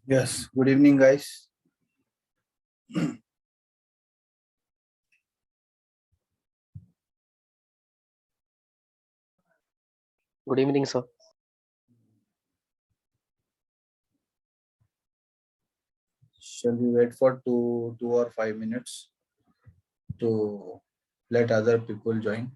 Yes, good evening, guys. Good evening, sir. Shall we wait for two or 5 minutes to let other people join?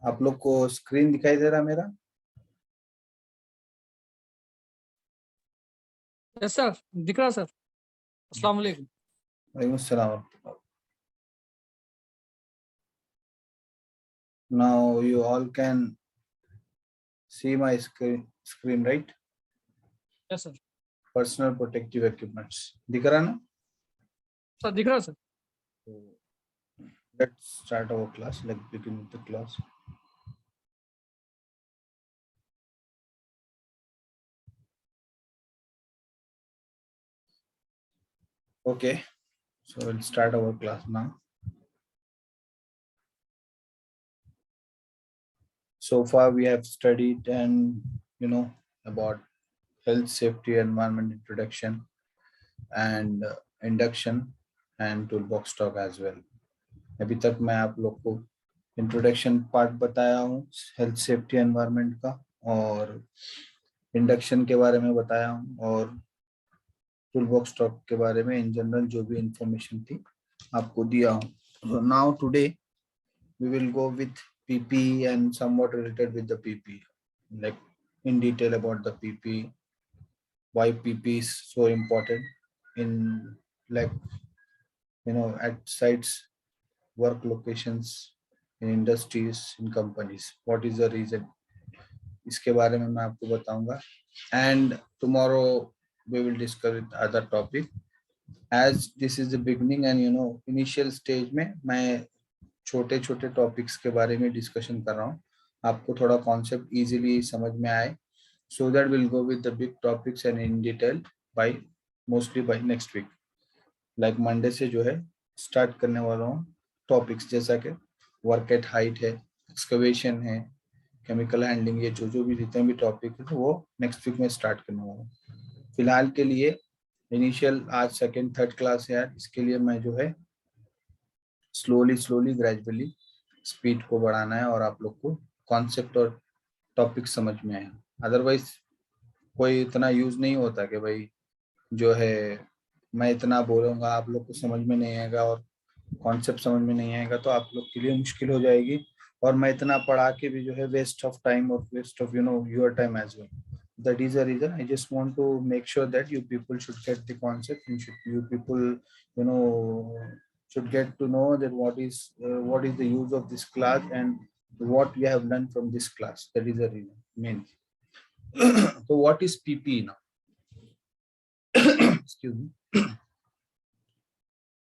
आप लोग को screen दिखाई दे रहा मेरा? Yes sir, दिख रहा सर। अस्सलाम वालेकुम। वालेकुम अस्सलाम. Now you all can see my screen, right? Yes sir. Personal protective equipments. दिख रहा ना? सर दिख रहा sir. Let's start our class. Let's begin with the class. Okay, so we'll start our class now. So far we have studied and about health, safety, environment introduction, and induction and toolbox talk as well. अभी तक मैं आप लोग को introduction part बताया हूँ health safety environment का, और इंडक्शन के बारे में बताया हूँ, और टूलबॉक्स टॉक के बारे में इन जनरल जो भी इंफॉर्मेशन थी आपको दिया हूँ. So now today we will go with PPE and somewhat related with the PPE, like in detail about the PPE, why PPE is so important in, like, at sites, work locations, in industries, in companies. What is the reason? इसके बारे में मैं आपको बताऊंगा. And tomorrow we will discuss with other topic. As this is the beginning and initial stage में मैं छोटे छोटे टॉपिक्स के बारे में डिस्कशन कर रहा हूँ, आपको थोड़ा कॉन्सेप्ट इजीली समझ में आए. So that we'll go with the big topics and in detail by mostly by next week. Like Monday से जो है स्टार्ट करने वाला हूँ टॉपिक्स, जैसा कि वर्क एट हाइट है, एक्सकवेशन है, केमिकल हैंडलिंग, ये जो भी जितने भी टॉपिक है तो वो नेक्स्ट वीक में स्टार्ट करने वाला हूँ. फिलहाल के लिए इनिशियल आज सेकेंड थर्ड क्लास है यार, इसके लिए मैं जो है स्लोली ग्रेजुअली स्पीड को बढ़ाना है और आप लोग को कॉन्सेप्ट और टॉपिक समझ में आए. अदरवाइज कोई इतना यूज नहीं होता कि भाई जो है मैं इतना बोलूंगा आप लोग को समझ में नहीं आएगा और कॉन्सेप्ट समझ में नहीं आएगा तो आप लोग के लिए मुश्किल हो जाएगी, और मैं इतना पढ़ा के भी जो है वेस्ट ऑफ टाइम और waste of your time as well. That is the reason I just want to make sure that you people should get the concept, and you people know should get to know that what is the use of this class and what we have learned from this class. That is the reason mainly. So what is PPE now? Excuse me.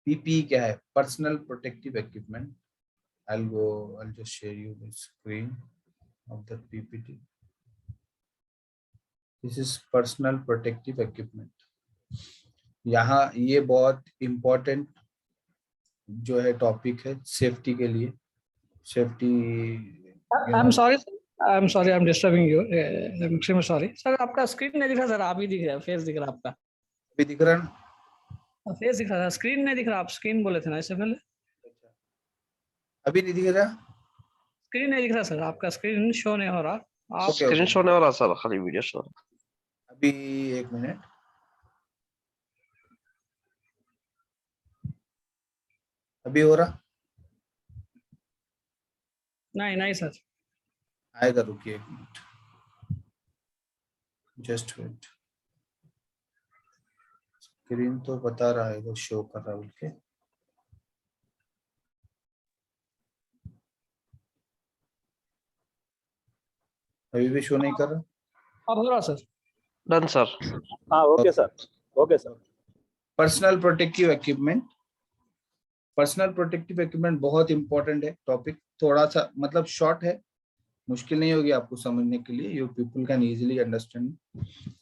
PPE क्या है? Personal protective equipment. I'll just share you the screen of the PPT. This is personal protective equipment. यहाँ ये बहुत important जो है topic है safety के लिए, safety, you I'm know. sorry, sir. I'm sorry, I'm disturbing you. I'm extremely sorry. Sir आपका screen नहीं दिख रहा सर, आप ही दिख रहा है, फेस दिख रहा है आपका। अभी दिख रहा है ना? फेस दिख रहा है, स्क्रीन नहीं दिख रहा। आप स्क्रीन बोले थे ना इससे पहले। अभी नहीं दिख रहा? स्क्रीन नहीं दिख रहा सर, आपका स्क्रीन शो नहीं हो रहा। आप ओके स्क्रीन ओके, शो नहीं हो रहा सर, खाली वीडियो शो। अभी 1 मिनट। अभी हो रहा? नहीं नहीं सर। आएगा, रुकिए 1 मिनट, जस्ट वेट। स्क्रीन तो बता रहा है, शो कर रहा है बोल के। अभी भी शो नहीं कर रहा? अब हो रहा सर। Done sir. हाँ okay sir, okay sir. Personal protective equipment. Personal protective equipment बहुत इंपॉर्टेंट है टॉपिक। थोड़ा सा मतलब शॉर्ट है, मुश्किल नहीं होगी आपको समझने के लिए, you people can easily understand,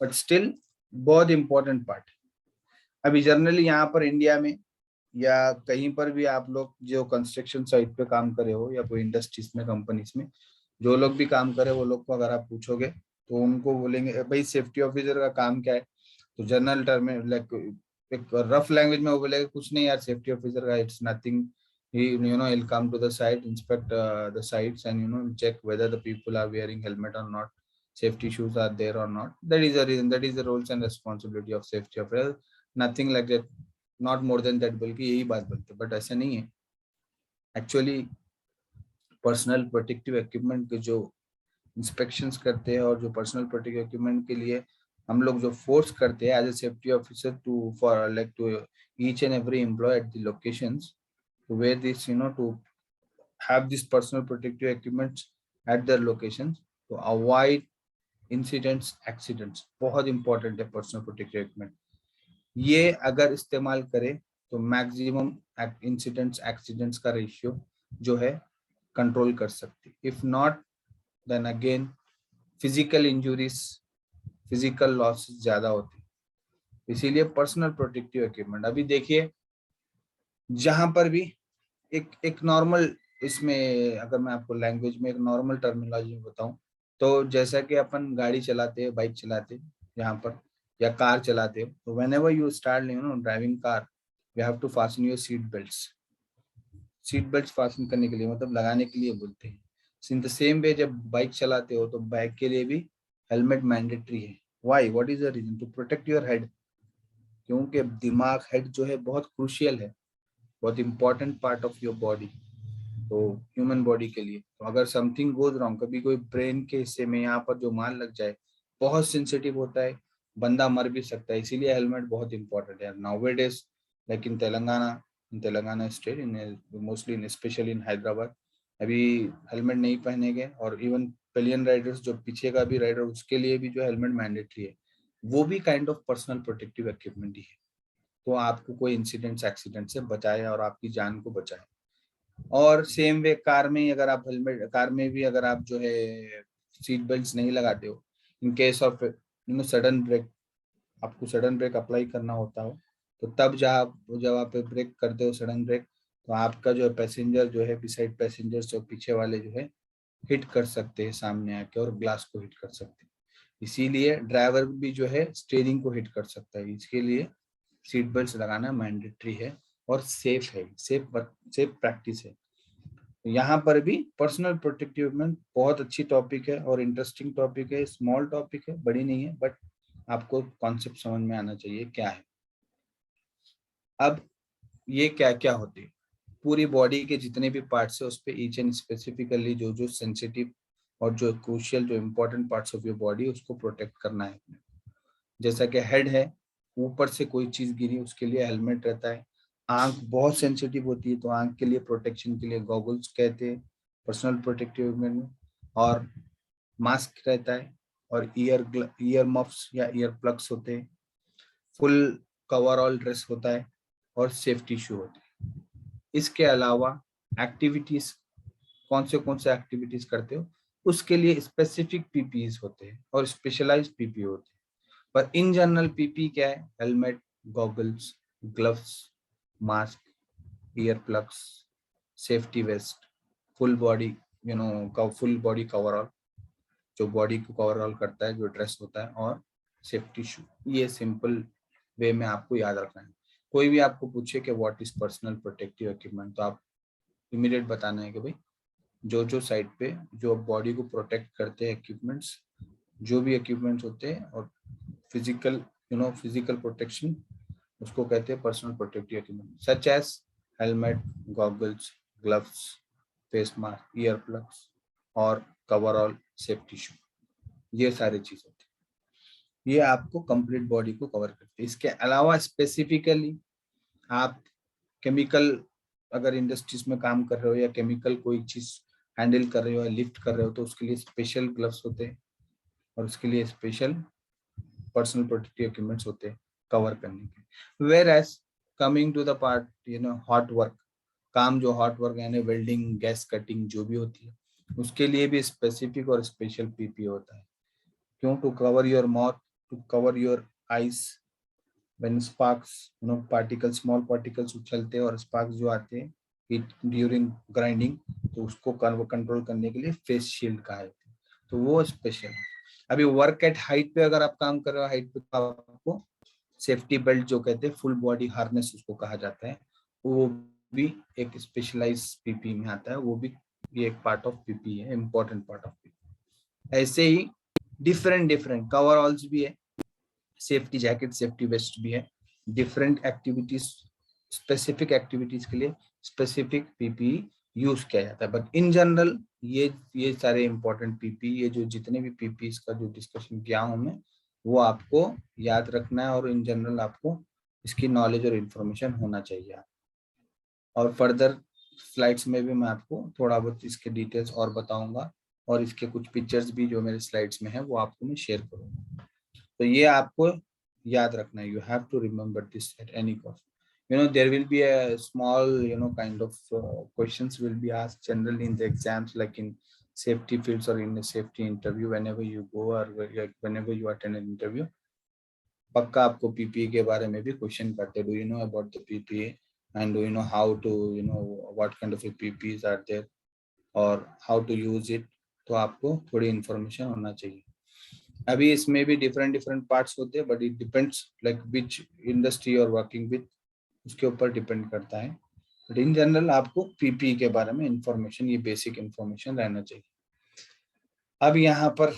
but still बहुत इंपॉर्टेंट पार्ट है। अभी जनरली यहाँ पर इंडिया में या कहीं पर भी आप लोग जो कंस्ट्रक्शन साइट पे काम करे हो या कोई इंडस्ट्रीज में, कंपनीज में जो लोग भी काम करे, वो लोग को अगर आप पूछोगे तो उनको बोलेंगे भाई सेफ्टी ऑफिसर का काम क्या है, तो जनरल टर्म में लाइक एक रफ लैंग्वेज में वो बोलेगा कुछ नहीं यार, सेफ्टी ऑफिसर का it's nothing, he he'll come to the site, inspect the sites, and check whether the people are wearing helmet or not, safety shoes are there or not. That is the reason, that is the roles and responsibility of safety officer, nothing like that, not more than that, बल्कि यही बात बोलते हैं, but ऐसा नहीं है actually. Personal protective equipment के जो इंस्पेक्शंस करते हैं और जो पर्सनल प्रोटेक्टिव इक्विपमेंट के लिए हम लोग जो फोर्स करते हैं as a safety officer to for like to each and every employee at the locations to wear this, to have this personal protective equipment at their locations to avoid incidents, accidents. बहुत important है personal protective equipment। ये अगर इस्तेमाल करें तो maximum incidents, accidents का ratio जो है कंट्रोल कर सकती। If not then again physical injuries, physical loss ज्यादा होती। इसीलिए पर्सनल प्रोटेक्टिव इक्विपमेंट। अभी देखिए जहां पर भी एक नॉर्मल, इसमें अगर मैं आपको लैंग्वेज में एक नॉर्मल टर्मिनोलॉजी में बताऊं तो जैसा कि अपन गाड़ी चलाते हैं, बाइक चलाते हैं यहाँ पर, या कार चलाते हो, तो whenever you start driving car, you have to fasten your seat belts. Seat belt fasten करने के लिए मतलब लगाने के लिए बोलते हैं। इन द सेम वे जब बाइक चलाते हो तो बाइक के लिए भी हेलमेट मैंडेटरी है। Why, what is the reason? To protect your head, क्योंकि दिमाग, हेड जो है बहुत क्रूशियल है, बहुत important part of your body, तो ह्यूमन बॉडी के लिए। तो अगर समथिंग गोज रॉन्ग, कभी कोई ब्रेन के हिस्से में यहाँ पर जो माल लग जाए, बहुत सेंसिटिव होता है, बंदा मर भी सकता है। इसीलिए हेलमेट बहुत इंपॉर्टेंट है nowadays. Like in Telangana state, in mostly in specially in Hyderabad, अभी हेलमेट नहीं पहनेंगे, और इवन पिलियन राइडर्स जो पीछे का भी राइडर, उसके लिए भी जो हेलमेट मैंडेटरी है, वो भी kind of personal protective equipment ही है। तो आपको कोई इंसिडेंट्स, एक्सीडेंट से बचाए और आपकी जान को बचाए। और सेम वे कार में, अगर आप हेलमेट, कार में भी अगर आप जो है सीट बेल्ट नहीं लगाते हो, in case of sudden brake, आपको सडन ब्रेक अप्लाई करना होता हो, तो तब जब आप ब्रेक करते हो सडन ब्रेक, तो आपका जो पैसेंजर जो है, बिसाइड पैसेंजर्स जो पीछे वाले जो है हिट कर सकते हैं सामने आके, और ग्लास को हिट कर सकते हैं। इसीलिए ड्राइवर भी जो है स्टीयरिंग को हिट कर सकता है। इसके लिए सीट बेल्ट लगाना मैंडेटरी है और सेफ है, सेफ प्रैक्टिस है। तो यहाँ पर भी पर्सनल प्रोटेक्टिव इक्विपमेंट बहुत अच्छी टॉपिक है और इंटरेस्टिंग टॉपिक है। स्मॉल टॉपिक है, बड़ी नहीं है, बट आपको कॉन्सेप्ट समझ में आना चाहिए क्या है। अब ये क्या क्या होती है, पूरी बॉडी के जितने भी पार्ट्स है उस पे ईच एंड स्पेसिफिकली जो जो सेंसिटिव और जो क्रूशियल, जो important parts of your body, उसको प्रोटेक्ट करना है। जैसा कि हेड है, ऊपर से कोई चीज गिरी उसके लिए हेलमेट रहता है। आंख बहुत सेंसिटिव होती है, तो आंख के लिए प्रोटेक्शन के लिए गॉगल्स कहते हैं पर्सनल प्रोटेक्टिव इक्विपमेंट में, और मास्क रहता है, और ईयर मफ्स या ईयर प्लग्स होते हैं, फुल कवरऑल ड्रेस होता है, और सेफ्टी शू होते हैं। इसके अलावा एक्टिविटीज, कौन से एक्टिविटीज करते हो उसके लिए स्पेसिफिक पीपीईज होते हैं और स्पेशलाइज्ड पीपी होते हैं। पर इन जनरल पीपी क्या है? Helmet, goggles, gloves, mask, ear plugs, safety vest, full body full body coverall, जो बॉडी को कवरऑल करता है, जो ड्रेस होता है, और सेफ्टी शू। ये सिंपल वे में आपको याद रखना है। कोई भी आपको पूछे कि what is personal protective equipment, तो आप इमीडिएट बताना है कि भाई जो साइड पे जो बॉडी को प्रोटेक्ट करते हैं इक्विपमेंट्स, जो भी इक्विपमेंट्स होते हैं, और फिजिकल प्रोटेक्शन, उसको कहते हैं personal protective equipment, such as helmet, goggles, gloves, face mask, ear plugs और कवरऑल, सेफ्टी शू। ये सारी चीज होती है, ये आपको कंप्लीट बॉडी को कवर करते हैं। इसके अलावा स्पेसिफिकली आप केमिकल अगर इंडस्ट्रीज में काम कर रहे हो या केमिकल कोई चीज हैंडल कर रहे हो या लिफ्ट कर रहे हो, तो उसके लिए स्पेशल ग्लव्स होते हैं और उसके लिए स्पेशल पर्सनल प्रोटेक्टिव इक्विपमेंट्स होते हैं कवर करने के। Whereas coming to the part hot work, काम जो हॉट वर्क यानी वेल्डिंग, गैस कटिंग जो भी होती है, उसके लिए भी स्पेसिफिक और स्पेशल पीपी होता है। क्यों? To cover your mouth, to cover your eyes when sparks particles, small particles उछलते हैं और sparks जो आते हैं हीट ड्यूरिंग ग्राइंडिंग, तो उसको कंट्रोल करने के लिए फेस शील्ड कहा जाता है, तो वो स्पेशल। अभी वर्क एट हाइट पे अगर आप काम कर रहे हो, हाइट पे, तो आपको सेफ्टी बेल्ट जो कहते हैं, फुल बॉडी हार्नेस उसको कहा जाता है, वो भी एक स्पेशलाइज पीपी में आता है, वो भी ये एक पार्ट ऑफ पीपी है, इंपॉर्टेंट पार्ट ऑफ पीपी। ऐसे ही डिफरेंट कवरऑल्स भी है, सेफ्टी जैकेट, सेफ्टी वेस्ट भी है। डिफरेंट एक्टिविटीज, स्पेसिफिक एक्टिविटीज के लिए स्पेसिफिक पीपीई यूज किया जाता है, बट इन जनरल ये सारे इंपॉर्टेंट पीपी, ये जो जितने भी पीपी का जो डिस्कशन किया हूं मैं, वो आपको याद रखना है, और इन जनरल आपको इसकी नॉलेज और इंफॉर्मेशन होना चाहिए। और फर्दर स्लाइड्स में भी मैं आपको थोड़ा बहुत इसके डिटेल्स और बताऊंगा, और इसके कुछ पिक्चर्स भी जो मेरे स्लाइड्स में है वो आपको मैं शेयर करूंगा। तो ये आपको याद रखना है, you have to remember this at any cost. there will be a small kind of questions will be asked generally in the exams, like in safety fields or in a safety interview, whenever you go or whenever you attend an interview, पक्का आपको PPA के बारे में भी question करते हैं, do you know about the PPE and do you know how to what kind of PPs are there और how to use it, तो आपको थोड़ी इंफॉर्मेशन होना चाहिए। अभी इसमें भी डिफरेंट पार्ट्स होते हैं, but it depends like which industry you are working with, उसके ऊपर डिपेंड करता है, बट इन जनरल आपको पीपी के बारे में इंफॉर्मेशन, ये बेसिक इंफॉर्मेशन रहना चाहिए। अब यहाँ पर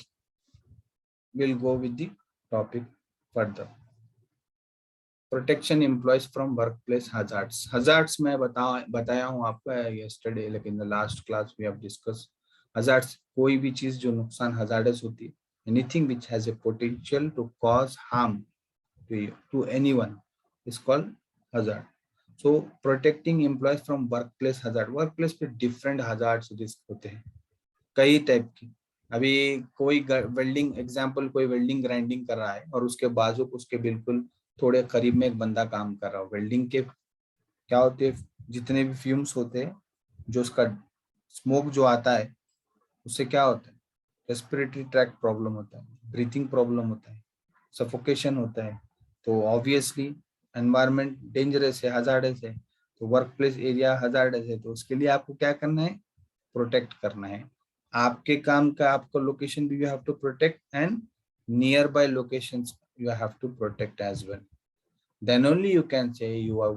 will go with the topic further. Protection employees from workplace hazards. Hazards मैं बताया हूँ आपको यस्टरडे, लेकिन the last class we have discuss hazards. कोई भी चीज जो नुकसान हजार्डस होती है, anything which has a potential to cause harm to anyone is called hazard. So protecting employees from workplace hazard, workplace पे different hazards risk होते हैं, कई टाइप की। अभी कोई वेल्डिंग एग्जांपल, कोई वेल्डिंग ग्राइंडिंग कर रहा है और उसके बाजू उसके बिल्कुल थोड़े करीब में एक बंदा काम कर रहा हो, वेल्डिंग के क्या होते हैं, जितने भी फ्यूम्स होते हैं, जो उसका स्मोक जो आता है, उससे क्या होता है, रेस्पिरेटरी ट्रैक प्रॉब्लम होता है, ब्रीथिंग प्रॉब्लम होता है, सफोकेशन होता है। तो ऑब्वियसली एनवायरनमेंट डेंजरस है, हजार्डस है, तो वर्क प्लेस एरिया हजार्डस है, तो उसके लिए आपको क्या करना है, प्रोटेक्ट करना है। आपके काम का आपको लोकेशन भी you have to protect, and nearby locations you have to protect as well. Then only you can say you are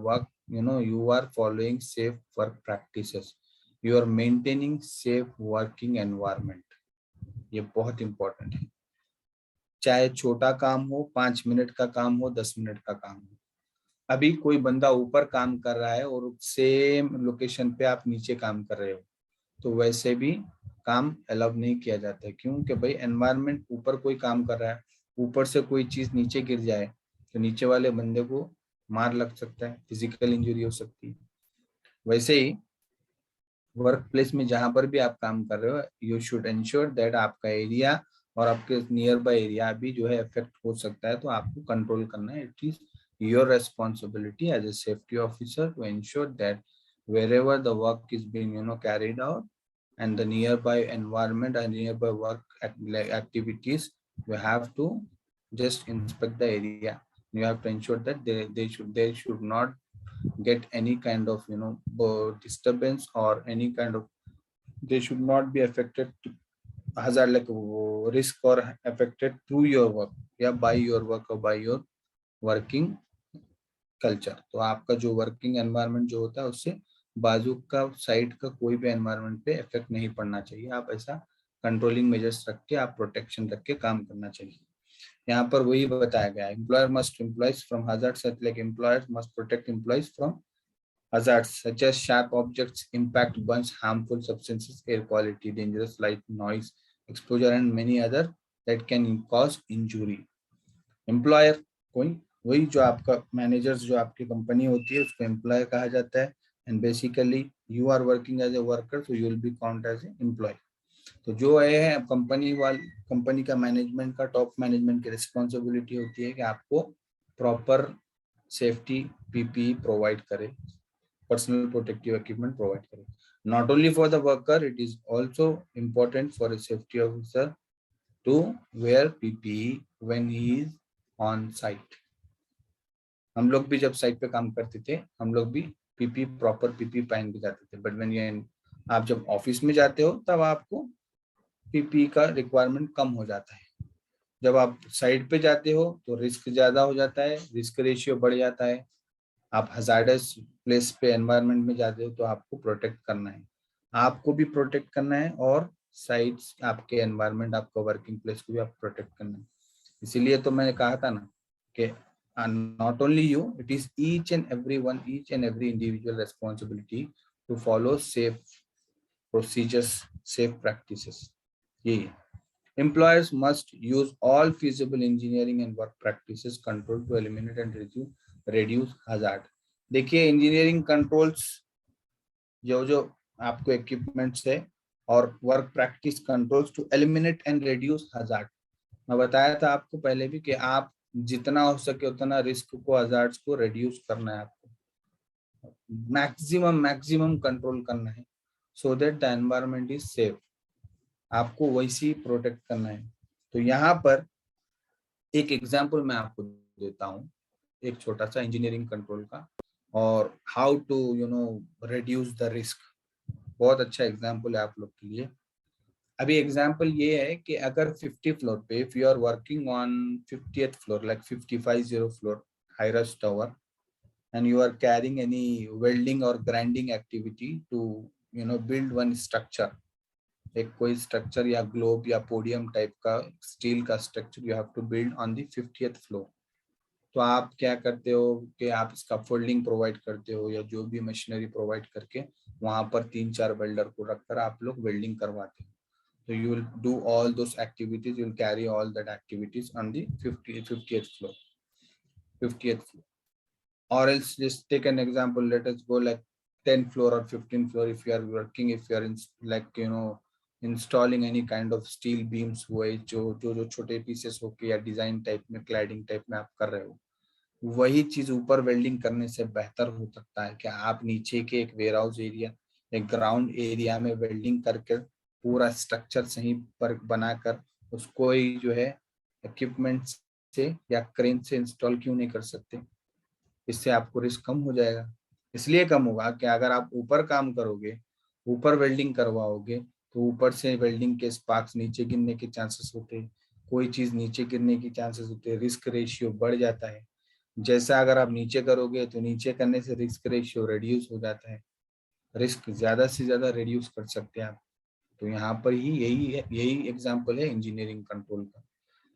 you are following safe work practices, you are maintaining safe working environment. ये बहुत important है, चाहे छोटा काम हो, 5 minute का काम हो, 10 मिनट का काम हो। अभी कोई बंदा ऊपर काम कर रहा है और सेम लोकेशन पे आप नीचे काम कर रहे हो, तो वैसे भी काम अलाउ नहीं किया जाता है। क्यों? कि भाई एनवायरनमेंट, ऊपर कोई काम कर रहा है, ऊपर से कोई चीज नीचे गिर जाए तो नीचे वाले बंदे को मार लग सकता है, फिजिकल इंजरी हो सकती है। वैसे ही वर्क प्लेस में जहां पर भी आप काम कर रहे हो, यू शुड इंश्योर दैट आपका एरिया और आपके नियर बाय एरिया भी जो है इफेक्ट हो सकता है, तो आपको कंट्रोल करना है। It is your responsibility as a safety officer to ensure that wherever the work is being carried out and the nearby environment and nearby work activities, you have to just inspect the area. You have to ensure that they should not get any kind of disturbance or any kind of they should not be affected to hazard like risk or affected through your work या by your work or by your working culture. तो आपका जो working environment जो होता है उससे बाजू का साइड का कोई भी एनवायरनमेंट पे इफेक्ट नहीं पड़ना चाहिए. आप ऐसा कंट्रोलिंग मेजर्स रख के आप प्रोटेक्शन रख के काम करना चाहिए. यहाँ पर वही बताया गया है. Employer must employees from hazards like employers must protect employees from hazards such as sharp objects, impact, burns, harmful substances, air quality, dangerous light, noise, exposure and many other that can cause injury. Employer कोई वही जो आपका managers जो आपकी company होती है उसको employer कहा जाता है. And basically you are working as a worker so you will be count as a employee. तो जो है कंपनी का मैनेजमेंट का टॉप मैनेजमेंट की रिस्पॉन्सिबिलिटी होती है कि आपको प्रॉपर सेफ्टी पीपीई प्रोवाइड करे, पर्सनल प्रोटेक्टिव इक्विपमेंट प्रोवाइड करे. Not only for the worker, it is also important for a safety officer to wear PPE when he is on site. हम लोग भी जब साइट पे काम करते थे हम लोग भी पीपी प्रॉपर पीपी पहन के जाते थे. बट व्हेन ये आप जब ऑफिस में जाते हो तब आपको पीपी का रिक्वायरमेंट कम हो जाता है. जब आप साइट पे जाते हो तो रिस्क ज्यादा हो जाता है, रिस्क रेशियो बढ़ जाता है. आप हजार्डस प्लेस पे एनवायरनमेंट में जाते हो तो आपको प्रोटेक्ट करना है, आपको भी प्रोटेक्ट करना है और साइट्स आपके एनवायरनमेंट आपका वर्किंग प्लेस को भी आप प्रोटेक्ट करना है. इसीलिए तो मैंने कहा था ना कि not only you, it is each and every individual responsibility to follow safe procedures, safe practices. यही है. Employers must use all feasible engineering and work practices control to eliminate and reduce hazard. देखिए engineering controls जो आपको equipments है और work practice controls to eliminate and reduce hazard. मैं बताया था आपको पहले भी कि आप जितना हो सके उतना रिस्क को हजार्ड्स को रिड्यूस करना है, आपको मैक्सिमम कंट्रोल करना है so that the environment is safe. आपको वैसी प्रोटेक्ट करना है. तो यहाँ पर एक एग्जांपल मैं आपको देता हूँ एक छोटा सा इंजीनियरिंग कंट्रोल का और how to reduce the risk. बहुत अच्छा एग्जांपल है आप लोग के लिए. अभी एग्जाम्पल ये है कि अगर 50 फ्लोर पे if you are working on 50th floor like 550 floor high rise tower and you are carrying any welding और grinding activity to build one structure, एक कोई स्ट्रक्चर या ग्लोब या पोडियम टाइप का स्टील का structure you have to build on the 50th floor. तो आप क्या करते हो कि आप इसका फोल्डिंग प्रोवाइड करते हो या जो भी मशीनरी प्रोवाइड करके वहां पर 3-4 वेल्डर को रखकर आप लोग वेल्डिंग करवाते हो. So you will do all those activities, you will carry all that activities on the 50th floor. Or else just take an example, let us go like 10th floor or 15th floor if you are working, if you are in like installing any kind of steel beams हुए जो छोटे pieces होके या design type में cladding type में आप कर रहे हो, वही चीज ऊपर वेल्डिंग करने से बेहतर हो सकता है कि आप नीचे के एक वेयर हाउस एरिया एक ग्राउंड एरिया में वेल्डिंग करके पूरा स्ट्रक्चर सही पर बनाकर उसको ही जो है इक्विपमेंट से या क्रेन से इंस्टॉल क्यों नहीं कर सकते. इससे आपको रिस्क कम हो जाएगा. इसलिए कम होगा कि अगर आप ऊपर काम करोगे, ऊपर वेल्डिंग करवाओगे तो ऊपर से वेल्डिंग के स्पार्क्स नीचे गिरने के चांसेस होते हैं, कोई चीज नीचे गिरने के चांसेस होते हैं, रिस्क रेशियो बढ़ जाता है. जैसा अगर आप नीचे करोगे तो नीचे करने से रिस्क रेशियो रिड्यूस हो जाता है, रिस्क ज्यादा से ज्यादा रिड्यूस कर सकते हैं आप. तो यहाँ पर ही यही एग्जांपल है इंजीनियरिंग कंट्रोल का.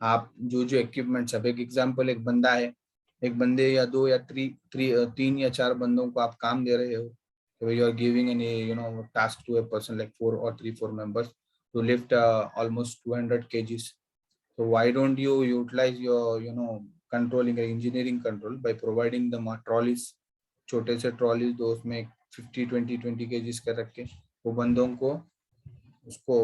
आप जो इक्विपमेंट्स, अब एक एग्जांपल एक बंदा है, एक बंदे या दो या 3 या 4 बंदों को आप काम दे रहे हो. तो you are giving an task to a person like 4 or 3-4 members to lift almost 200 kgs. So why don't you utilize your controlling engineering control by providing the trolleys, छोटे से ट्रॉलीज दो उसमें 50-20 kgs का रख के वो बंदों को उसको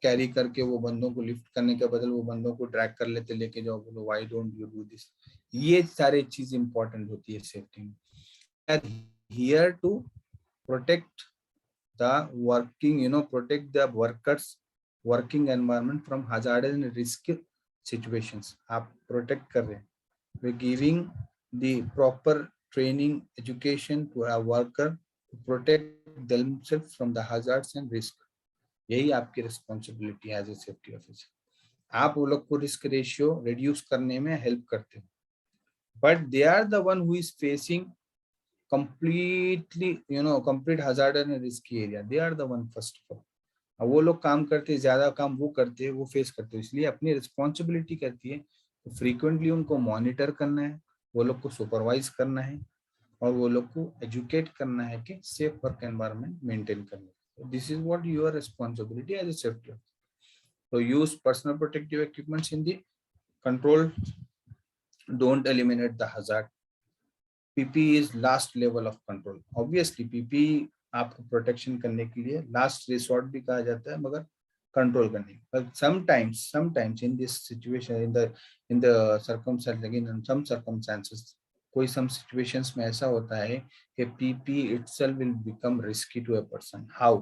कैरी करके वो बंदों को लिफ्ट करने के बदल वो बंदों को ड्रैग कर लेते लेके जाओ. बोलो why don't you do this. ये सारी चीज इंपॉर्टेंट होती है सेफ्टी में. Here to protect the working protect the workers working environment from hazardous and risk situations. आप प्रोटेक्ट कर रहे हैं. We giving the proper training education to a worker to protect themselves from the hazards and risk. यही आपकी responsibility as a safety officer. आप वो लोग को रिस्क रेशियो रिड्यूस करने में हेल्प करते हो, but they are the one who is facing completely complete hazard and risky area. They are the one first of all. अब वो लोग काम करते हैं, ज्यादा काम वो करते हैं, वो फेस करते हैं, इसलिए अपनी रिस्पॉन्सिबिलिटी करती है तो फ्रीक्वेंटली उनको मॉनिटर करना है, वो लोग को सुपरवाइज करना है और वो लोग को एजुकेट करना है कि सेफ वर्क एनवायरनमेंट मेंटेन करना। This is what your responsibility as a safety officer. तो use personal protective equipments in the control, don't eliminate the hazard. PP is last level of control. Obviously PP आपको protection करने के लिए last resort भी कहा जाता है, मगर कंट्रोल करने के। But sometimes in this situation, in the circumstance, in some circumstances, कोई सम सिचुएशंस में ऐसा होता है कि PP itself will become risky to a person. How?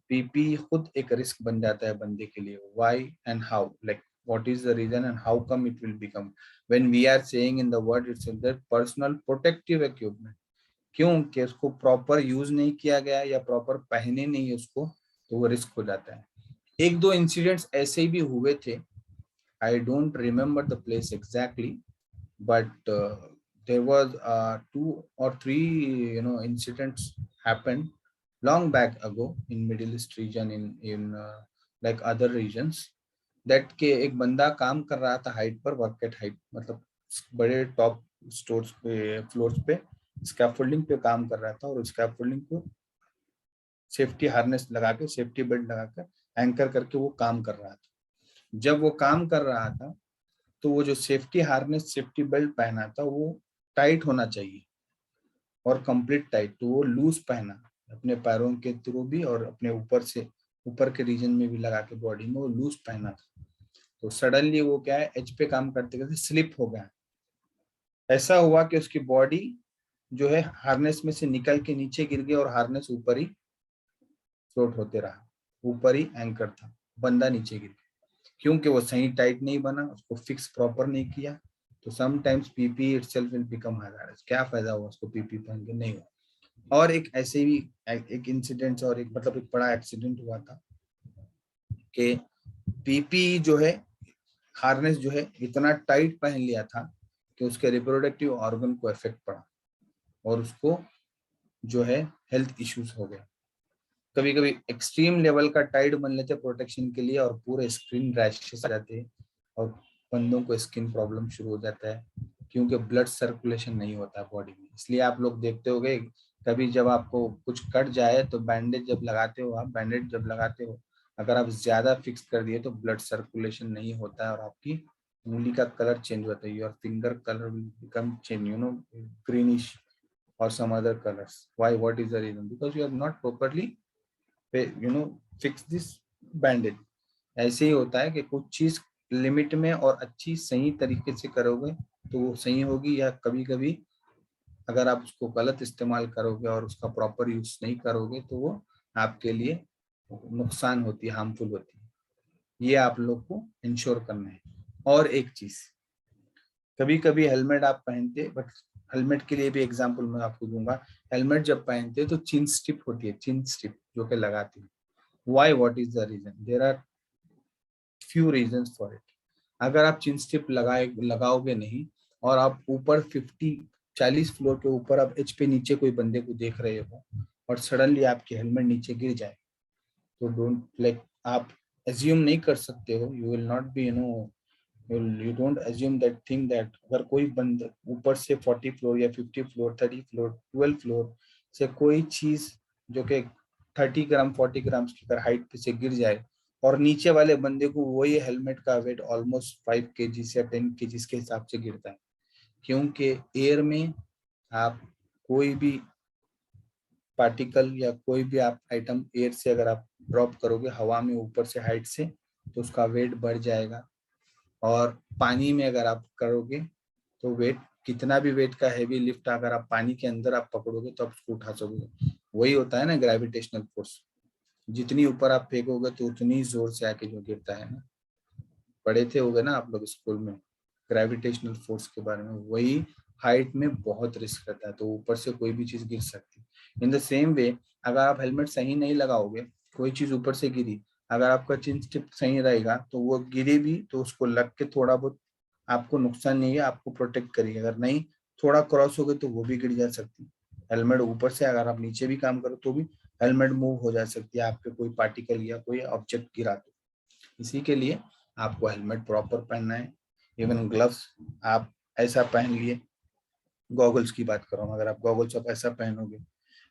PP खुद एक रिस्क बन जाता है बंदे के लिए। Why and how? Like what is the reason and how come it will become, when we are saying in the word itself that personal protective equipment, क्यों कि उसको प्रॉपर यूज नहीं किया गया या प्रॉपर पहने नहीं उसको, तो वो रिस्क हो जाता है। एक दो इंसिडेंट्स ऐसे भी हुए थे, I don't remember the place exactly, but there was 2 or 3 incidents happened long back ago in Middle East region, in like other regions, that के एक बंदा काम कर रहा था हाइट पर, वर्क एट हाइट, मतलब बड़े टॉप स्टोर्स पे, फ्लोर्स पे स्कैफोल्डिंग पे काम कर रहा था और स्कैफोल्डिंग को सेफ्टी हार्नेस लगा के, सेफ्टी बेल्ट लगाकर एंकर करके वो काम कर रहा था। जब वो काम कर रहा था तो वो जो सेफ्टी हार्नेस, सेफ्टी बेल्ट पहना था वो टाइट होना चाहिए और कंप्लीट टाइट, तो वो लूज पहना अपने पैरों के थ्रू भी और अपने ऊपर से, ऊपर के रीजन में भी लगा के बॉडी में वो लूज पहना था। तो सडनली वो क्या है, एज पे काम करते करते स्लिप हो गया। ऐसा हुआ कि उसकी बॉडी जो है हार्नेस में से निकल के नीचे गिर गई और हार्नेस ऊपर ही फ्लोट होते रहा, ऊपर ही एंकर था, बंदा नीचे गिर गया क्योंकि वो सही टाइट नहीं बना, उसको फिक्स प्रॉपर नहीं किया। तो sometimes PP itself will become hazards. क्या फायदा हुआ उसको पीपी पहन के? नहीं हुआ। और एक ऐसे भी एक इंसिडेंट और एक मतलब एक बड़ा एक्सीडेंट हुआ था कि पीपी जो है, हार्नेस जो है इतना टाइट पहन लिया था कि उसके रिप्रोडक्टिव ऑर्गन को इफेक्ट पड़ा और उसको जो है हेल्थ इश्यूज हो गए। कभी कभी एक्सट्रीम लेवल का टाइट बन लेते प्रोटेक्शन के लिए और पूरे स्किन रैशेस आ जाते हैं और बंदों को स्किन प्रॉब्लम शुरू हो जाता है क्योंकि ब्लड सर्कुलेशन नहीं होता बॉडी में। इसलिए आप लोग देखते होंगे कभी जब आपको कुछ कट जाए तो बैंडेज जब लगाते हो, आप बैंडेज जब लगाते हो, अगर आप ज्यादा फिक्स कर दिए तो ब्लड सर्कुलेशन नहीं होता है और आपकी उंगली का कलर चेंज होता है। Your finger colour will become change, greenish और some other colours. Why? What is the reason? Because you have not properly fix this bandage. ऐसे ही होता है कि कुछ चीज लिमिट में और अच्छी सही तरीके से करोगे तो वो सही होगी, या कभी कभी अगर आप उसको गलत इस्तेमाल करोगे और उसका प्रॉपर यूज नहीं करोगे तो वो आपके लिए नुकसान होती है, हार्मफुल होती है। ये आप लोग को इंश्योर करना है। और एक चीज, कभी कभी हेलमेट आप पहनते, बट हेलमेट के लिए भी एग्जांपल मैं आपको दूंगा। हेलमेट जब पहनते तो चिन स्ट्रिप होती है, चिन स्ट्रिप जो कि लगाती है। Why? What is the reason? There are few reasons for it. अगर आप चिन स्ट्रिप लगाओगे नहीं और आप ऊपर 40 फ्लोर के ऊपर आप एच पे नीचे कोई बंदे को देख रहे हो और सडनली आपकी हेलमेट नीचे गिर जाए तो डोंट लाइक, आप एज्यूम नहीं कर सकते हो, you will not B you don't assume that thing that अगर कोई बंदा ऊपर से 40 फ्लोर या 50 फ्लोर, 30 फ्लोर, 12 फ्लोर से कोई चीज जो कि 30 ग्राम 40 ग्राम की अगर हाइट पे से गिर जाए और नीचे वाले बंदे को वही हेलमेट का वेट ऑलमोस्ट 5 kg या 10 kg के हिसाब से गिरता है, क्योंकि एयर में आप कोई भी पार्टिकल या कोई भी आप आइटम एयर से अगर आप ड्रॉप करोगे हवा में ऊपर से हाइट से तो उसका वेट बढ़ जाएगा। और पानी में अगर आप करोगे तो वेट, कितना भी वेट का हैवी लिफ्ट अगर आप पानी के अंदर आप पकड़ोगे तो आप उसको उठा सकोगे। वही होता है ना ग्रेविटेशनल फोर्स, जितनी ऊपर आप फेंकोगे तो उतनी जोर से आके जो गिरता है ना। पढ़े थे होगे ना आप लोग स्कूल में ग्रेविटेशनल फोर्स के बारे में। वही हाइट में बहुत रिस्क रहता है, तो ऊपर से कोई भी चीज गिर सकती है। इन द सेम वे अगर आप हेलमेट सही नहीं लगाओगे कोई चीज ऊपर से गिरी, अगर आपका चिन टिप सही रहेगा तो वो गिरे भी तो उसको लग के थोड़ा बहुत आपको नुकसान नहीं है, आपको प्रोटेक्ट करेगी। अगर नहीं थोड़ा क्रॉस हो गए तो वो भी गिर जा सकती है। हेलमेट ऊपर से अगर आप नीचे भी काम करो तो भी हेलमेट मूव हो जा सकती है, आपके कोई पार्टिकल या कोई ऑब्जेक्ट गिरा तो। इसी के लिए आपको हेलमेट प्रॉपर पहनना है। इवन ग्लव्स आप ऐसा पहन लिए, गॉगल्स की बात कर रहा हूँ, अगर आप गॉगल्स आप ऐसा पहनोगे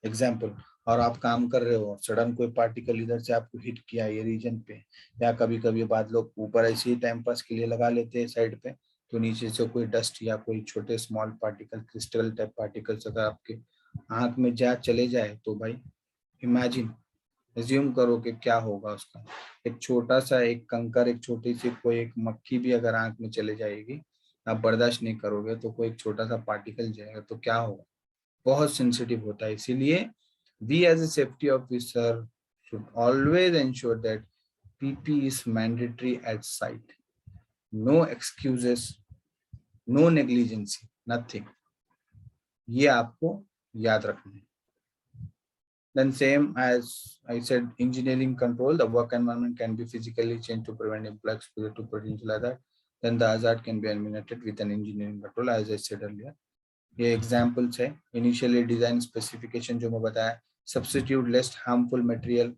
एग्जाम्पल, और आप काम कर रहे हो, सडन कोई पार्टिकल इधर से आपको हिट किया ये रीजन पे, या कभी कभी बाद लोग ऊपर ऐसे ही टाइम पास के लिए लगा लेते हैं साइड पे, तो नीचे से कोई डस्ट या कोई छोटे small particle, crystal type particles अगर आपके आंख में जा चले जाए तो भाई इमेजिन, एज्यूम करो कि क्या होगा उसका। एक छोटा सा एक कंकर, एक छोटी सी कोई एक मक्खी भी अगर आंख में चले जाएगी, आप बर्दाश्त नहीं करोगे, तो कोई एक छोटा सा पार्टिकल जाएगा तो क्या होगा, बहुत सेंसिटिव होता है। इसीलिए we as a safety officer should always ensure that PP is mandatory at site. No excuses, no negligence, nothing. ये आपको याद रखना है। Then same as I said, engineering control, the work environment can be physically changed to prevent impact exposure to potential hazard. Then the hazard can be eliminated with an engineering control, as I said earlier. ये examples है। Initially design specification जो मैं बताया, substitute list harmful material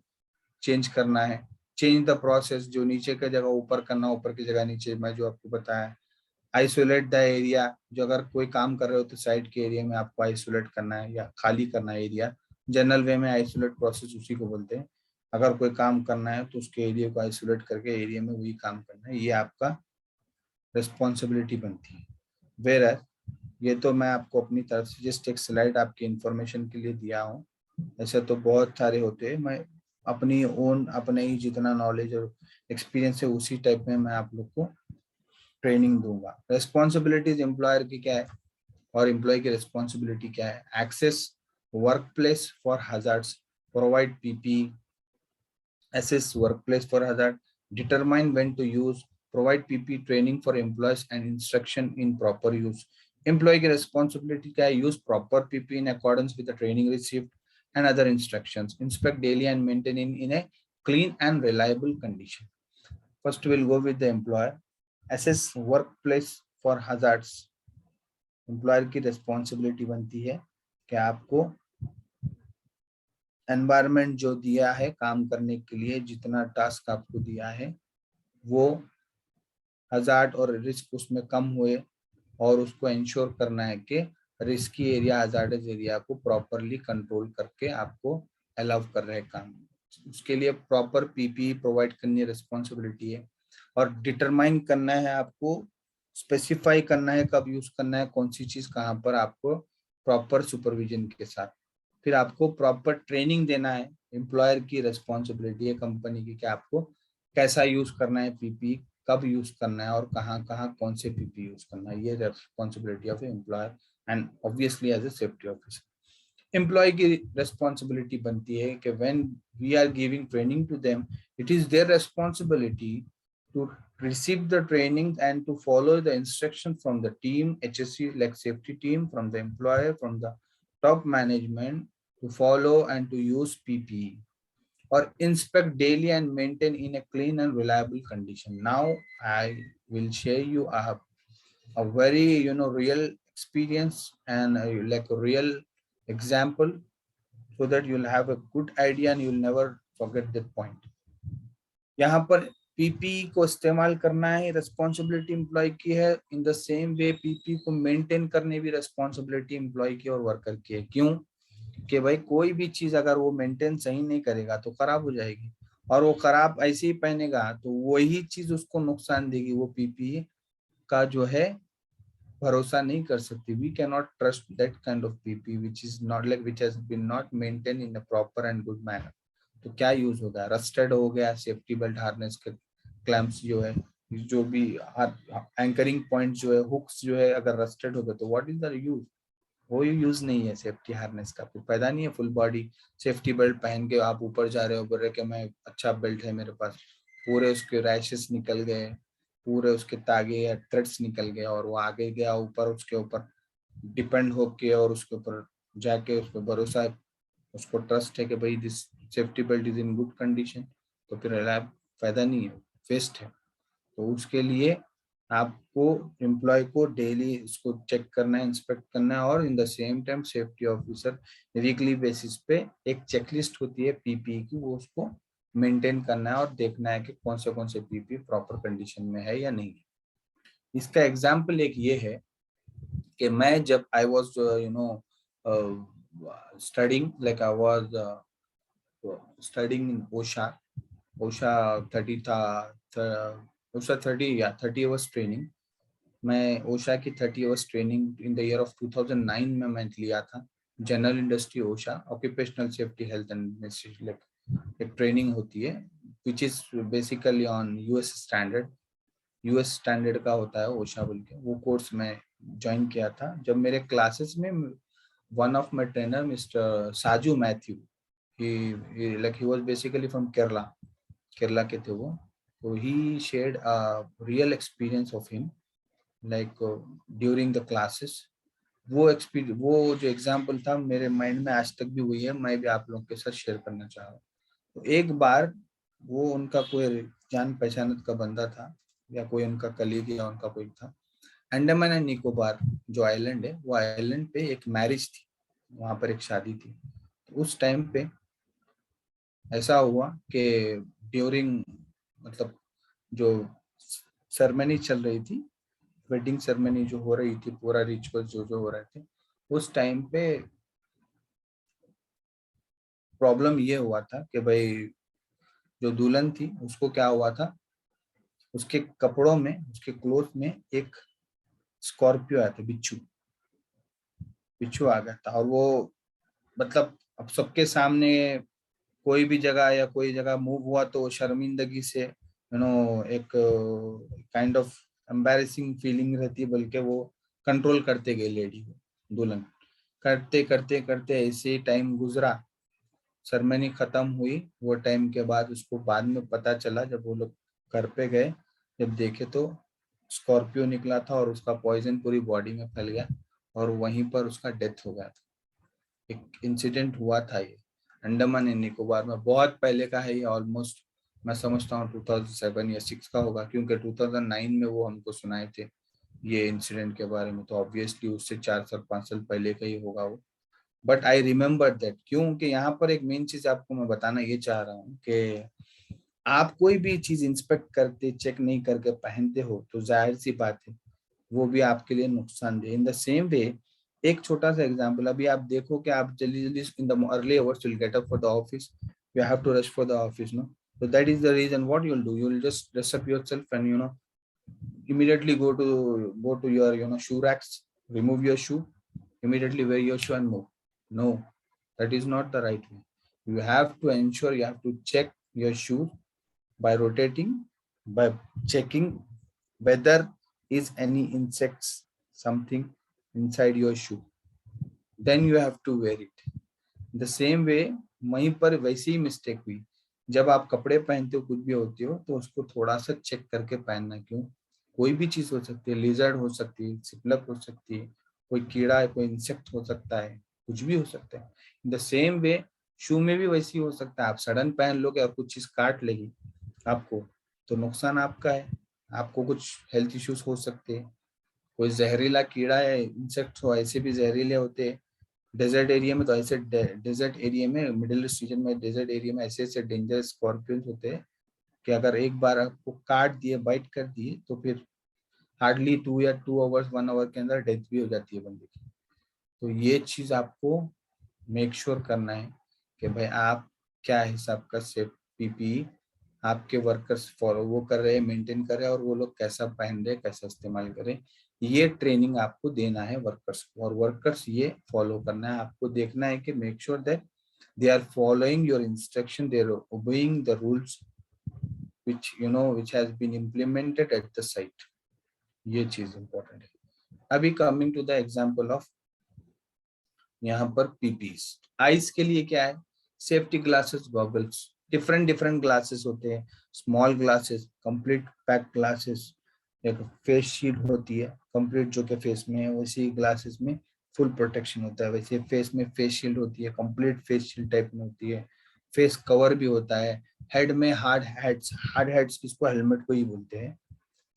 change करना है, change the process, जो नीचे की जगह ऊपर करना, ऊपर की जगह नीचे, मैं जो आपको बताया। आइसोलेट द एरिया, जो अगर कोई काम कर रहे हो तो साइड के एरिया में आपको आइसोलेट करना है या खाली करना है एरिया। जनरल वे में आइसोलेट प्रोसेस उसी को बोलते हैं। अगर कोई काम करना है तो उसके एरिया को आइसोलेट करके एरिया में वही काम करना है, ये आपका रिस्पॉन्सिबिलिटी बनती है। वेयर ये तो मैं आपको अपनी तरफ से जस्ट एक स्लाइड आपकी इंफॉर्मेशन के लिए दिया हूँ, ऐसे तो बहुत सारे होते हैं। मैं अपनी ओन, अपने ही जितना नॉलेज और एक्सपीरियंस है उसी टाइप में मैं आप लोग को ट्रेनिंग दूंगा। रिस्पॉन्सिबिलिटीज एम्प्लॉयर की क्या है और एम्प्लॉय की रिस्पॉन्सिबिलिटी क्या है? Assess work place for hazards, provide PP, assess workplace for hazard, determine when to use, provide PP training for employees and instruction in proper use. Employee की responsibility क्या है? Use proper PP in accordance with the training received and other instructions. Inspect daily and maintain in a clean and reliable condition. First we'll go with the employer. Assess workplace for hazards. Employer की responsibility बनती है कि आपको environment जो दिया है काम करने के लिए, जितना टास्क आपको दिया है वो हजार्ड और रिस्क उसमें कम हुए, और उसको इंश्योर करना है कि रिस्की एरिया, हजार्डस एरिया को प्रॉपरली कंट्रोल करके आपको अलाउ कर रहे काम। उसके लिए प्रॉपर पीपी प्रोवाइड करनी रिस्पॉन्सिबिलिटी है, और डिटरमाइन करना है आपको, स्पेसिफाई करना है कब यूज करना है, कौन सी चीज कहाँ पर, आपको प्रॉपर सुपरविजन के साथ। फिर आपको प्रॉपर ट्रेनिंग देना है। एम्प्लॉयर की रिस्पॉन्सिबिलिटी है कंपनी की कि आपको कैसा यूज करना है पीपी, कब यूज करना है और कहाँ कहाँ कौन से पीपी यूज करना है, ये responsibility of employer and obviously as a safety officer. Employee की रिस्पॉन्सिबिलिटी बनती है कि when we are giving training to them, it is their responsibility to receive the training and to follow the instruction from the team, HSC like safety team, from the employer, from the top management, to follow and to use PPE or inspect daily and maintain in a clean and reliable condition. Now I will share you a very real experience and like a real example, so that you'll have a good idea and you'll never forget that point. यहाँ पर PP को इस्तेमाल करना है, responsibility employ की है। इन the same way PP को maintain करने भी रिस्पॉन्सिबिलिटी एम्प्लॉय की और वर्कर की है। क्यों? कि भाई कोई भी चीज अगर वो मेंटेन सही नहीं करेगा तो खराब हो जाएगी, और वो खराब ऐसे ही पहनेगा तो वही चीज उसको नुकसान देगी। वो पीपी का जो है भरोसा नहीं कर सकती। We can not trust that kind of PP which is not like which has been not maintain in a proper and good manner. तो क्या यूज होगा? रस्टेड हो गया, सेफ्टी बेल्ट हार्नेस के क्लैंप्स जो है, जो भी एंकरिंग पॉइंट जो है, हुक्स जो है, अगर रस्टेड हो गए तो व्हाट इज द यूज? वो यूज नहीं है सेफ्टी हार्नेस का। फिर फायदा नहीं है फुल बॉडी सेफ्टी बेल्ट पहन के आप ऊपर जा रहे हो, बोल रहे कि मैं अच्छा बेल्ट है मेरे पास, पूरे उसके रैशेस निकल गए, पूरे उसके तागे या थ्रेड्स निकल गए, और वो आगे गया ऊपर, उसके ऊपर डिपेंड होके और उसके ऊपर जाके उस पर भरोसा, उसको ट्रस्ट है कि भाई this safety belt is in good condition, तो फिर लैब फायदा नहीं है, वेस्ट है। तो उसके लिए आपको एम्प्लॉय को डेली उसको चेक करना है, इंस्पेक्ट करना है, और इन the same time safety officer weekly basis पे एक चेकलिस्ट होती है पीपीई की, वो उसको मेंटेन करना है और देखना है कि कौन से पीपी प्रॉपर कंडीशन में है या नहीं है। इसका एग्जाम्पल एक ये है कि मैं जब I was studying, like I was studying in OSHA 30 था, ओशा 30 आवर्स ट्रेनिंग। मैं ओशा की 30 hours training in the year of 2009 में मैं लिया था। General industry OSHA occupational safety health and एक ट्रेनिंग होती है which is basically on US standard का होता है ओशा बोल के। वो कोर्स मैं ज्वाइन किया था। जब मेरे क्लासेस में one of my trainer mister Saju Mathew, he was basically from Kerala के थे वो, तो he shared a real experience of him like during the classes। वो जो एग्जाम्पल था मेरे माइंड में आज तक भी वही है, मैं भी आप लोगों के साथ शेयर करना चाह रहा हूँ। तो एक बार वो उनका कोई जान पहचान का बंदा था या कोई उनका कलीग या उनका कोई था, अंडमान एंड निकोबार जो आइलैंड है, वो आइलैंड पे एक मैरिज थी, वहां पर एक शादी थी। तो उस टाइम पे ऐसा हुआ कि ड्यूरिंग मतलब जो सेरेमनी चल रही थी, वेडिंग सेरेमनी जो हो रही थी, पूरा रिचुअल जो हो रहे थे, उस टाइम पे प्रॉब्लम ये हुआ था कि भाई जो दुल्हन थी उसको क्या हुआ था, उसके कपड़ों में, उसके क्लोथ में एक स्कॉर्पियो आया था, बिच्छू आ गया था। और वो मतलब अब सबके सामने कोई भी जगह या कोई जगह मूव हुआ तो शर्मिंदगी से एक काइंड ऑफ एम्बैरेसिंग फीलिंग रहती है, बल्कि वो कंट्रोल करते गए लेडी को, दुल्हन करते करते करते ऐसे ही टाइम गुजरा, सेरेमनी खत्म हुई। वो टाइम के बाद उसको बाद में पता चला, जब वो लोग घर पे गए, जब देखे तो स्कॉर्पियो निकला था और उसका पॉइजन पूरी बॉडी में फैल गया और वहीं पर उसका डेथ हो गया था। एक इंसिडेंट हुआ था ये अंडमान एंड निकोबार में, बहुत पहले का है ये, ऑलमोस्ट मैं समझता हूँ 2007 या 6 का होगा, क्योंकि 2009 में वो हमको सुनाए थे ये इंसिडेंट के बारे में, तो ऑब्वियसली उससे 4 साल 5 साल पहले का ही होगा वो। बट आई रिमेम्बर दैट, क्योंकि यहाँ पर एक मेन चीज आपको मैं बताना ये चाह रहा हूँ कि आप कोई भी चीज इंस्पेक्ट करते चेक नहीं करके पहनते हो तो जाहिर सी बात है वो भी आपके लिए नुकसानदेह। इन द सेम वे एक छोटा सा एग्जांपल, अभी आप देखो कि आप जल्दी जल्दी in the early hours will get up for the office, you have to rush for the office, no, so that is the reason what you'll do, you'll just dress up yourself and immediately go to your shoe racks, remove your shoe, immediately wear your shoe and move. No, that is not the right way. You have to ensure, you have to check your shoe by rotating, by checking whether is any insects something inside your shoe, then you have to wear it. The same way वहीं पर वैसी ही mistake हुई, जब आप कपड़े पहनते हो कुछ भी होते हो तो उसको थोड़ा सा चेक करके पहनना। क्यों, कोई भी चीज हो सकती है, लिजर्ड हो सकती है, सिपलक हो सकती है, कोई कीड़ा है, कोई इंसेक्ट हो सकता है, कुछ भी हो सकता है। इन द सेम वे शू में भी वैसी हो सकता है, आप सडन पहन लोगे और कुछ चीज काट लेगी आपको तो नुकसान आपका है, आपको कुछ हेल्थ इश्यूज हो सकते हैं। कोई जहरीला कीड़ा है, इंसेक्ट हो, ऐसे भी जहरीले होते हैं। डेजर्ट एरिया में तो ऐसे, डेजर्ट एरिया में, मिडिल ईस्ट रीजन में, डेजर्ट एरिया में ऐसे ऐसे डेंजरस स्कॉर्पियंस होते हैं कि अगर एक बार आपको काट दिए, बाइट कर दिए, तो फिर हार्डली 2 आवर्स 1 आवर के अंदर डेथ भी हो जाती है बंदे की। तो ये चीज आपको मेक श्योर करना है कि भाई आप क्या हिसाब का सेफ पीपीई आपके वर्कर्स फॉलो वो कर रहे हैं, मेंटेन कर रहे हैं, और वो लोग कैसा पहन रहे, कैसा इस्तेमाल करें, ये ट्रेनिंग आपको देना है वर्कर्स को, और वर्कर्स ये फॉलो करना है। आपको देखना है कि make sure that they are following your instruction, they are obeying the rules which has been implemented at the site। ये चीज इंपॉर्टेंट है। अभी coming to the example of यहाँ पर पीपीस, आईज के लिए क्या है, safety glasses, goggles, different glasses होते हैं, small glasses, complete pack glasses, एक फेस शील्ड होती है कंप्लीट जो के फेस में है, वैसे ग्लासेस में फुल प्रोटेक्शन होता है, वैसे फेस में फेस शील्ड होती है, कंप्लीट फेस शील्ड टाइप में होती है, फेस कवर भी होता है, हेड में हार्ड हेड्स किसको हेलमेट को ही बोलते हैं,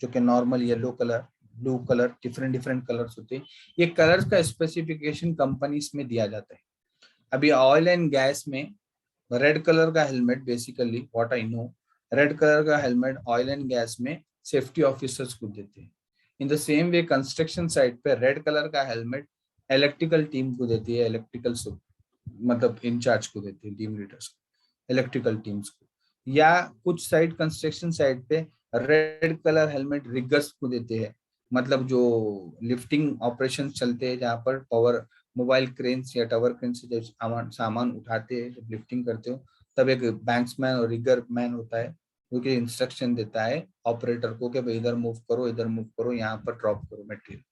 जो कि normal yellow colour, blue colour, different different colours होते हैं। ये कलर्स का स्पेसिफिकेशन कंपनीज में दिया जाता है। अभी ऑयल एंड गैस में रेड कलर का helmet, basically what I know, red colour का हेलमेट ऑयल एंड गैस में सेफ्टी ऑफिसर्स को देते हैं। In the same way construction site पे रेड कलर का हेलमेट इलेक्ट्रिकल टीम को देती है, इलेक्ट्रिकल मतलब इंचार्ज को देती है, टीम लीडर्स को, इलेक्ट्रिकल टीम्स को। या कुछ साइट कंस्ट्रक्शन साइट पे रेड कलर हेलमेट रिगर्स को देते हैं, मतलब जो लिफ्टिंग ऑपरेशन चलते हैं, जहाँ पर पावर मोबाइल क्रेन्स या टावर क्रेन से जब सामान उठाते हैं, जब लिफ्टिंग करते हो, तब एक बैंक्समैन और रिगर मैन होता है जो कि इंस्ट्रक्शन देता है ऑपरेटर को कि भाई इधर मूव करो, इधर मूव करो, यहाँ पर ड्रॉप करो मटेरियल।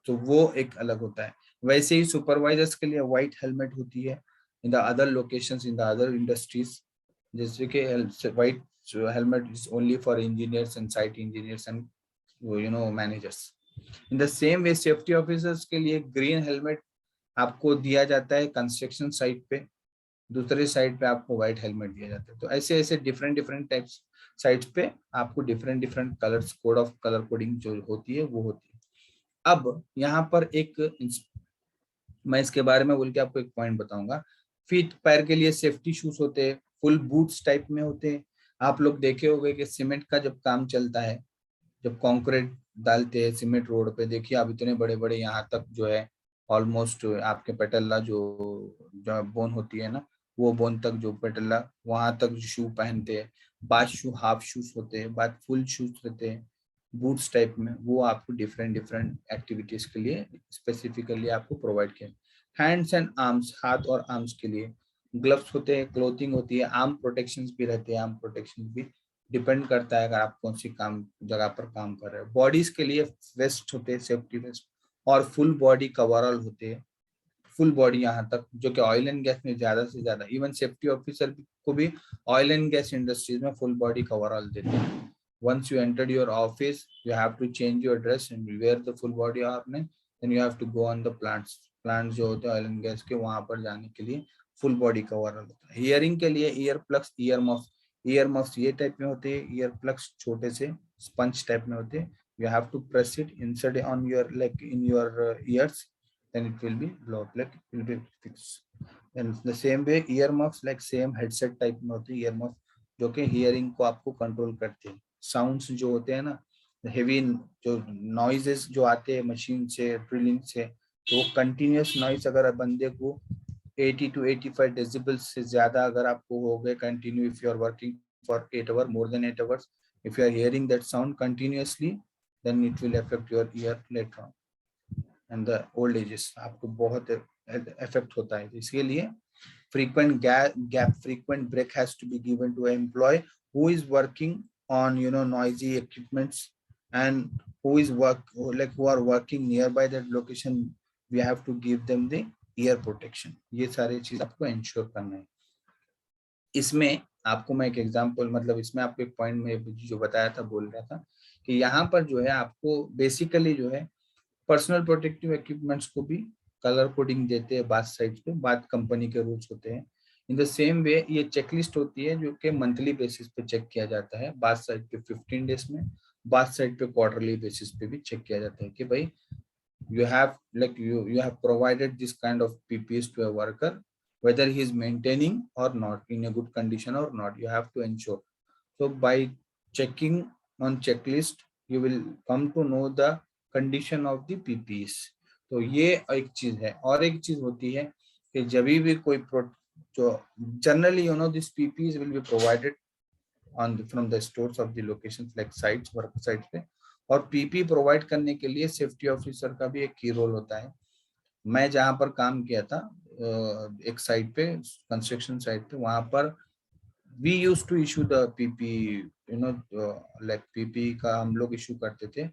तो वो एक अलग होता है। वैसे ही सुपरवाइजर्स के लिए व्हाइट हेलमेट होती है in the other locations, in the other industries, जैसे कि white helmet is only for engineers and site engineers and managers. In the same way safety officers के लिए ग्रीन हेलमेट आपको दिया जाता है कंस्ट्रक्शन साइट पे, दूसरे साइड पे आपको व्हाइट हेलमेट दिया जाता है। तो ऐसे ऐसे डिफरेंट डिफरेंट टाइप्स साइट्स पे आपको different different colours, code of colour coding जो होती है वो होती है। अब यहाँ पर मैं इसके बारे में बोल के आपको एक पॉइंट बताऊंगा। फीट पैर के लिए सेफ्टी शूज होते हैं, फुल बूट्स टाइप में होते हैं। आप लोग देखे होंगे कि सीमेंट का जब काम चलता है, जब कंक्रीट डालते हैं सीमेंट रोड पे, देखिए आप इतने बड़े बड़े यहाँ तक जो है ऑलमोस्ट आपके पेटल्ला जो बोन होती है ना, वो बोन तक जो पेटल्ला, वहां तक शू पहनते हैं। बाद शू हाफ शूज होते हैं, बाद फुल शूज रहते हैं बूट्स टाइप में, वो आपको डिफरेंट डिफरेंट एक्टिविटीज के लिए स्पेसिफिकली आपको प्रोवाइड किया। हैंड्स एंड आर्म्स, हाथ और आर्म्स के लिए ग्लव्स होते हैं, क्लोथिंग होती है, आर्म प्रोटेक्शन भी रहते हैं। आर्म प्रोटेक्शन भी डिपेंड करता है अगर आप कौन सी काम जगह पर काम कर रहे हो। बॉडीज के लिए वेस्ट होते हैं, सेफ्टी वेस्ट, और फुल बॉडी कवरऑल होते हैं, फुल बॉडी यहाँ तक, जो कि ऑयल एंड गैस में ज्यादा से ज्यादा, इवन सेफ्टी ऑफिसर को भी ऑयल एंड गैस इंडस्ट्रीज में फुल बॉडी कवरऑल देते हैं। Once you entered your office, you have to change your dress and wear the full body harness. Then you have to go on the plants. Plants जो होते हैं oil and gas के, वहां पर जाने के लिए फुल बॉडी कवर होता है। हियरिंग के लिए ear plugs, year muffs, year muffs ये टाइप में होते हैं, ईयर प्लग्स छोटे से स्पंज टाइप में होते हैं। You have to press it inside on your, like in your ears, then it will be blow, like it will be fixed. And the same way ear muffs like same headset type में होती है ear muff, जो कि hearing को आपको control करते हैं। Sounds जो होते हैं ना, हेवी जो नॉइजेस जो आते हैं मशीन से, ड्रिलिंग से, तो वो कंटिन्यूस नॉइज अगर बंदे को 80 to 85 डेसिबल से ज्यादा अगर आपको हो गए continue, if you are working for 8 hour, more than 8 hours, if you are hearing that sound continuously, then it will affect your ear later on and the old ages, आपको बहुत effect होता है। इसके लिए frequent gap, frequent break has to be given to an employee who is working on noisy equipments and who are working nearby that location. We have to give them the ear protection. ये सारे चीज आपको ensure करना है। इसमें आपको मैं एक एग्जांपल, मतलब इसमें आपको एक पॉइंट में जो बताया था, बोल रहा था कि यहाँ पर जो है आपको बेसिकली जो है पर्सनल प्रोटेक्टिव इक्विपमेंट्स को भी कलर कोडिंग देते हैं बाद साइड पे, बाद कंपनी के रूल्स होते हैं। इन द सेम वे ये चेकलिस्ट होती है जो कि मंथली बेसिस पे चेक किया जाता है, बाद साइड पे 15 डेज में, बाद साइड पे क्वार्टरली बेसिस पे भी चेक किया जाता है कि भाई you have provided this kind of PPEs to a worker, whether he is maintaining or not, in a good condition or not, you have to ensure. So by checking on checklist, you will come to know the condition of the PPEs. तो ये एक चीज है। और एक चीज होती है कि जब भी कोई जो generally this PPEs will be provided from the stores of the locations like sites, work sites पे, और पीपी प्रोवाइड करने के लिए सेफ्टी ऑफिसर का भी एक की रोल होता है। मैं जहां पर काम किया था एक साइट पे, कंस्ट्रक्शन साइट पे, वहां पर we used to issue the PP, like PP का हम लोग इशू करते थे।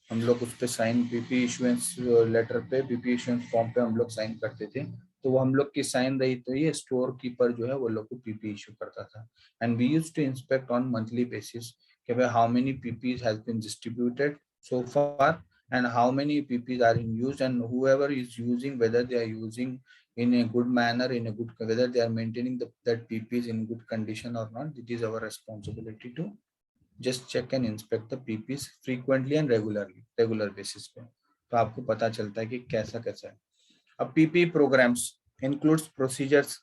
हम लोग उस पे साइन, पीपी इशुएंस लेटर पे, पीपी इशुएंस फॉर्म पे हम लोग साइन करते थे। तो वो हम लोग की साइन रही, तो ये स्टोर कीपर जो है वो लोग को पीपी इशू करता था। And we used to inspect on monthly basis how many PPs has been distributed so far and how many PPs are in use, and whoever is using, whether they are using in a good manner, in a good, whether they are maintaining that PPs in good condition or not. It is our responsibility to just check and inspect the PPs frequently and regular basis पे, तो आपको पता चलता है कि कैसा कैसा है. अब PP programs includes procedures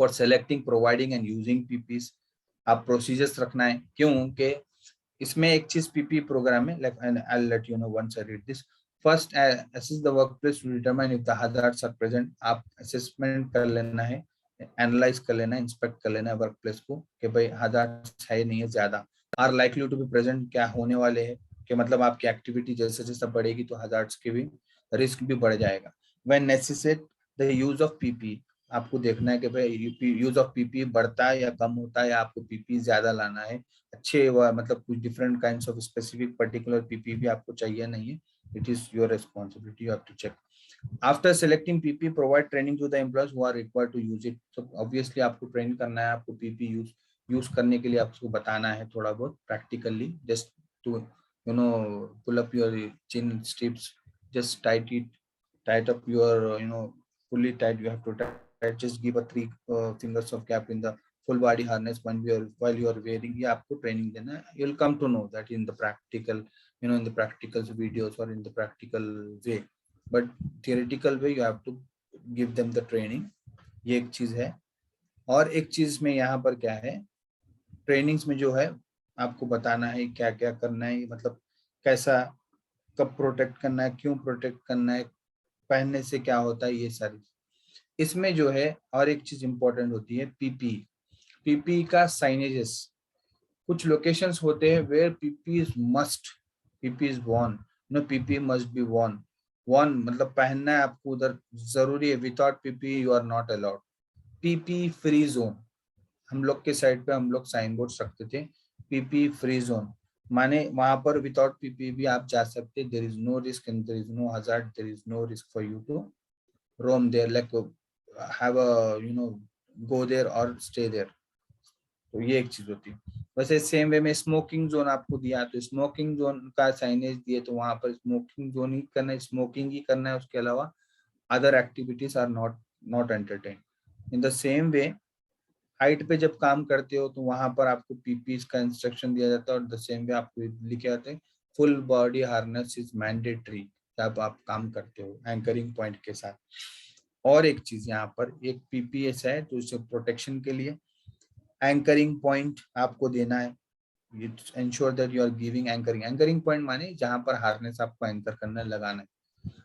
for selecting, providing and using PPs. आप प्रोसीजर्स रखना है, क्योंकि इसमें एक चीज पीपी प्रोग्राम है, like and I'll let you know once I read this. First, assess the workplace to determine if the hazards are present. आप assessment कर लेना है, एनालाइज कर लेना है, इंस्पेक्ट कर लेना है वर्कप्लेस को कि भाई hazards है नहीं है, ज्यादा are likely to be present, क्या होने वाले हैं, कि मतलब आपकी एक्टिविटी जैसे जैसे बढ़ेगी तो hazards के भी रिस्क भी बढ़ जाएगा. When necessary, the use of PP, आपको देखना है कि भाई यूज ऑफ पीपी बढ़ता है या कम होता है, या आपको पीपी ज्यादा लाना है, अच्छे मतलब कुछ different kinds of specific particular PP भी आपको चाहिए नहीं है. It is your responsibility, you have to check. After selecting PP, provide training to the employees who are required to use it. तो ऑब्वियसली आपको ट्रेन करना है, आपको पीपी यूज करने के लिए आपको बताना है थोड़ा बहुत practically, just to pull up your chin strips, just tight up your fully tight, you have to tight, just give a 3 fingers of gap in the full body harness while you are wearing. ये आपको training देना है. You'll come to know that in the practical, in the practical videos or in the practical way, but theoretical way you have to give them the training. ये एक चीज है. और एक चीज में यहाँ पर क्या है, ट्रेनिंग्स में जो है आपको बताना है क्या क्या करना है, मतलब कैसा, कब प्रोटेक्ट करना है, क्यों प्रोटेक्ट करना है, पहनने से क्या होता है, ये सारी. इसमें जो है और एक चीज इंपॉर्टेंट होती है पीपी का साइनेजेस. कुछ लोकेशंस होते हैं where PP is must, PP is worn, PP must be worn मतलब पहनना है आपको, उधर जरूरी है. Without PP you are not allowed. PP free zone, हम लोग के साइड पे हम लोग साइन बोर्ड रखते थे, पीपी फ्री जोन, माने वहां पर विदाउट पीपी भी आप जा सकते. There is no risk and there is no hazard, there is no risk for you to roam there, like have a go there or stay there. तो ये एक चीज होती है. वैसे सेम वे में स्मोकिंग जोन आपको दिया, तो स्मोकिंग जोन का साइनेज दिए, तो वहां पर स्मोकिंग जोन ही करना है, स्मोकिंग ही करना है, उसके अलावा other activities are not entertain. In the same way height पे जब काम करते हो तो वहां पर आपको पीपीज का इंस्ट्रक्शन दिया जाता है, और द सेम वे आपको लिखे आते हैं full body harness is mandatory जब आप काम करते हो एंकरिंग पॉइंट के साथ. और एक चीज यहाँ पर एक पीपीएस है, तो इसे प्रोटेक्शन के लिए एंकरिंग पॉइंट आपको देना है. Ensure that you are giving anchoring point माने जहां पर हार्नेस आपको एंकर करना लगाना है.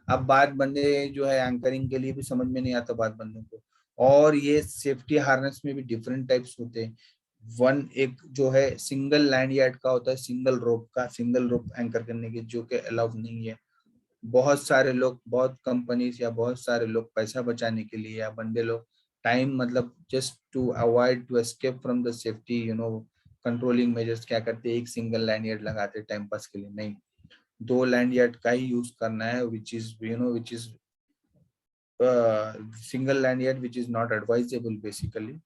अब बात बंदे जो है एंकरिंग के लिए भी समझ में नहीं आता बात बंदों को, और ये सेफ्टी हार्नेस में भी डिफरेंट टाइप्स होते हैं. वन एक जो है सिंगल लैंड यार्ड का होता है, सिंगल रोप एंकर करने के, जो कि अलाउड नहीं है. बहुत सारे लोग, बहुत कंपनीज या बहुत सारे लोग पैसा बचाने के लिए या बंदे लोग टाइम, मतलब just to avoid to escape from the safety controlling measures, क्या करते हैं, एक सिंगल लैंड यार्ड लगाते टाइम पास के लिए. नहीं, 2 लैंड यार्ड का ही यूज करना है, which is single land yard which is not advisable basically.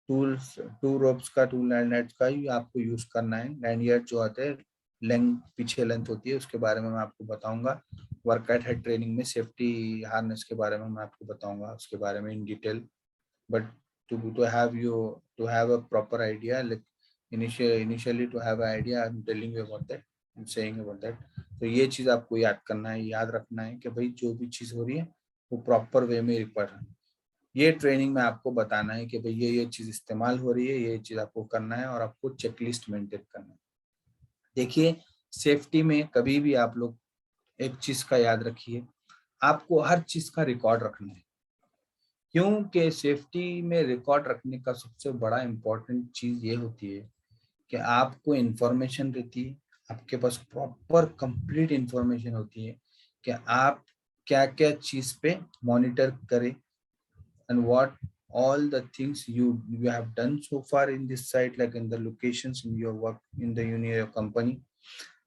2 ropes का, 2 लैंड यार्ड का ही आपको यूज करना है. लैंड यार्ड जो आते हैं लेंथ, पीछे लेंथ होती है, उसके बारे में मैं आपको बताऊंगा. वर्क एट हेड ट्रेनिंग में सेफ्टी हार्नेस के बारे में मैं आपको बताऊंगा उसके बारे में in detail. But to have a proper idea, like initially to have an idea, I'm telling you about that, I'm saying about that. तो ये चीज आपको याद करना है, याद रखना है कि भाई जो भी चीज हो रही है वो प्रॉपर वे में रिक्वायर है. ये ट्रेनिंग में आपको बताना है कि भाई ये चीज इस्तेमाल हो रही है, ये चीज आपको करना है, और आपको चेकलिस्ट मेंटेन करना है. देखिए सेफ्टी में कभी भी आप लोग एक चीज का याद रखिए, आपको हर चीज का रिकॉर्ड रखना है. क्योंकि सेफ्टी में रिकॉर्ड रखने का सबसे बड़ा इंपॉर्टेंट चीज ये होती है कि आपको इंफॉर्मेशन रहती है, आपके पास प्रॉपर कंप्लीट इंफॉर्मेशन होती है कि आप क्या क्या चीज पे मॉनिटर करें, and what all the things you have done so far in this site, like in the locations in your work in the your company,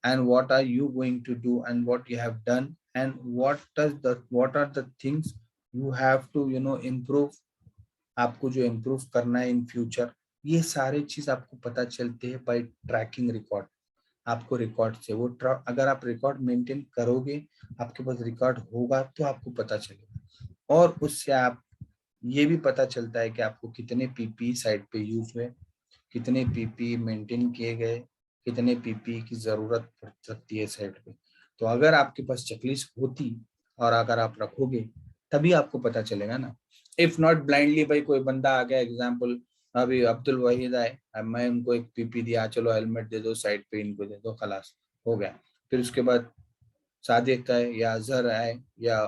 and what are you going to do and what you have done, and what are the things you have to improve, आपको जो improve करना है in future. ये सारे चीज आपको पता चलते हैं by tracking record. आपको रिकॉर्ड से वो अगर आप रिकॉर्ड मेंटेन करोगे, आपके पास रिकॉर्ड होगा तो आपको पता चलेगा, और उससे आप ये भी पता चलता है कि आपको कितने पीपी साइट पे यूज हुए, कितने पीपी मेंटेन किए गए, कितने पीपी की जरूरत पड़ सकती है साइट पे। तो अगर आपके पास चेकलिस्ट होती और अगर आप रखोगे तभी आपको पता चलेगा ना। इफ नॉट ब्लाइंडली, भाई कोई बंदा आ गया, एग्जाम्पल अभी अब्दुल वहीद आए, अब मैं उनको एक पीपी दिया, चलो हेलमेट दे दो साइड पे, इनको दे दो, खलास हो गया। फिर उसके बाद सादिक आए या अजहर आए या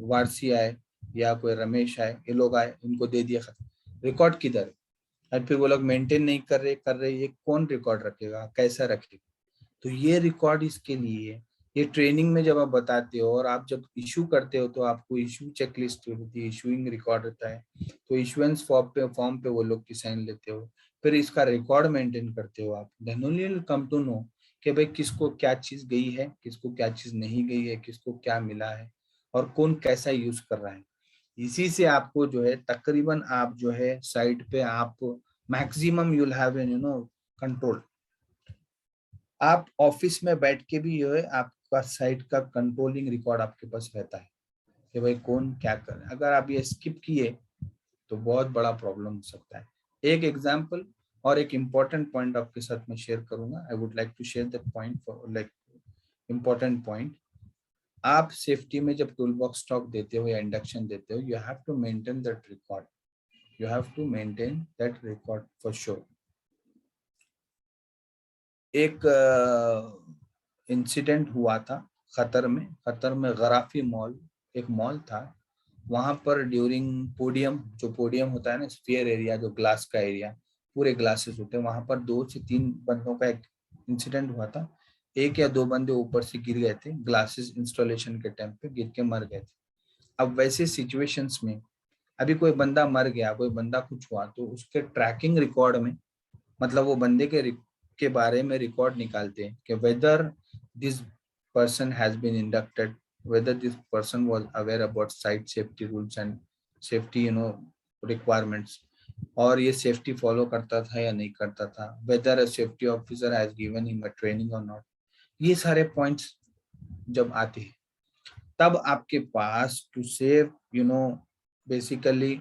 वारसी आए या कोई रमेश आए, ये लोग आए, इनको दे दिया, खत्म। रिकॉर्ड किधर है? और फिर वो लोग मेंटेन नहीं कर रहे, ये कौन रिकॉर्ड रखेगा, कैसा रखेगा? तो ये रिकॉर्ड इसके लिए है। ये ट्रेनिंग में जब आप बताते हो और आप जब इशू करते हो तो आपको इशू चेकलिस्ट होती है, इशूइंग रिकॉर्ड होता है, तो इशुएंस फॉर्म पे वो लोग की साइन लेते हो, फिर इसका रिकॉर्ड मेंटेन करते हो आप, then only will come to know कि भाई किसको क्या चीज गई है, किसको क्या चीज नहीं गई है, किसको क्या मिला है और कौन कैसा यूज कर रहा है। इसी से आपको जो है तकरीबन आप जो है साइट पे आप मैक्सिमम यूल हैव कंट्रोल। आप ऑफिस में बैठ के भी जो है आपका साइट का कंट्रोलिंग रिकॉर्ड आपके पास रहता है कि भाई कौन क्या कर रहा है। अगर आप ये स्किप किए तो बहुत बड़ा प्रॉब्लम हो सकता है। एक एग्जांपल और एक इम्पॉर्टेंट पॉइंट आपके साथ में शेयर करूंगा। I would like to share that point for like important point. आप सेफ्टी में जब टूल बॉक्स स्टॉक देते हो या इंडक्शन देते हो, you have to maintain that record, you have to maintain that record for sure. एक इंसिडेंट हुआ था खतर में गराफी मॉल, एक मॉल था, वहां पर ड्यूरिंग पोडियम, जो पोडियम होता है ना, स्फीयर एरिया, जो ग्लास का एरिया, पूरे ग्लासेस होते हैं, वहां पर 2 से 3 बंदों का एक इंसिडेंट हुआ था। एक या 2 बंदे ऊपर से गिर गए थे, ग्लासेस इंस्टॉलेशन के टाइम पे गिर के मर गए थे। अब वैसे सिचुएशंस में अभी कोई बंदा मर गया, कोई बंदा कुछ हुआ, तो उसके ट्रैकिंग रिकॉर्ड में, मतलब वो बंदे के बारे में रिकॉर्ड निकालते हैं कि whether this person has been inducted, whether this person was aware about site safety rules and safety requirements, और ये सेफ्टी फॉलो करता था या नहीं करता था, whether a safety officer has given him a training or not। ये सारे पॉइंट्स जब आते हैं तब आपके पास to save basically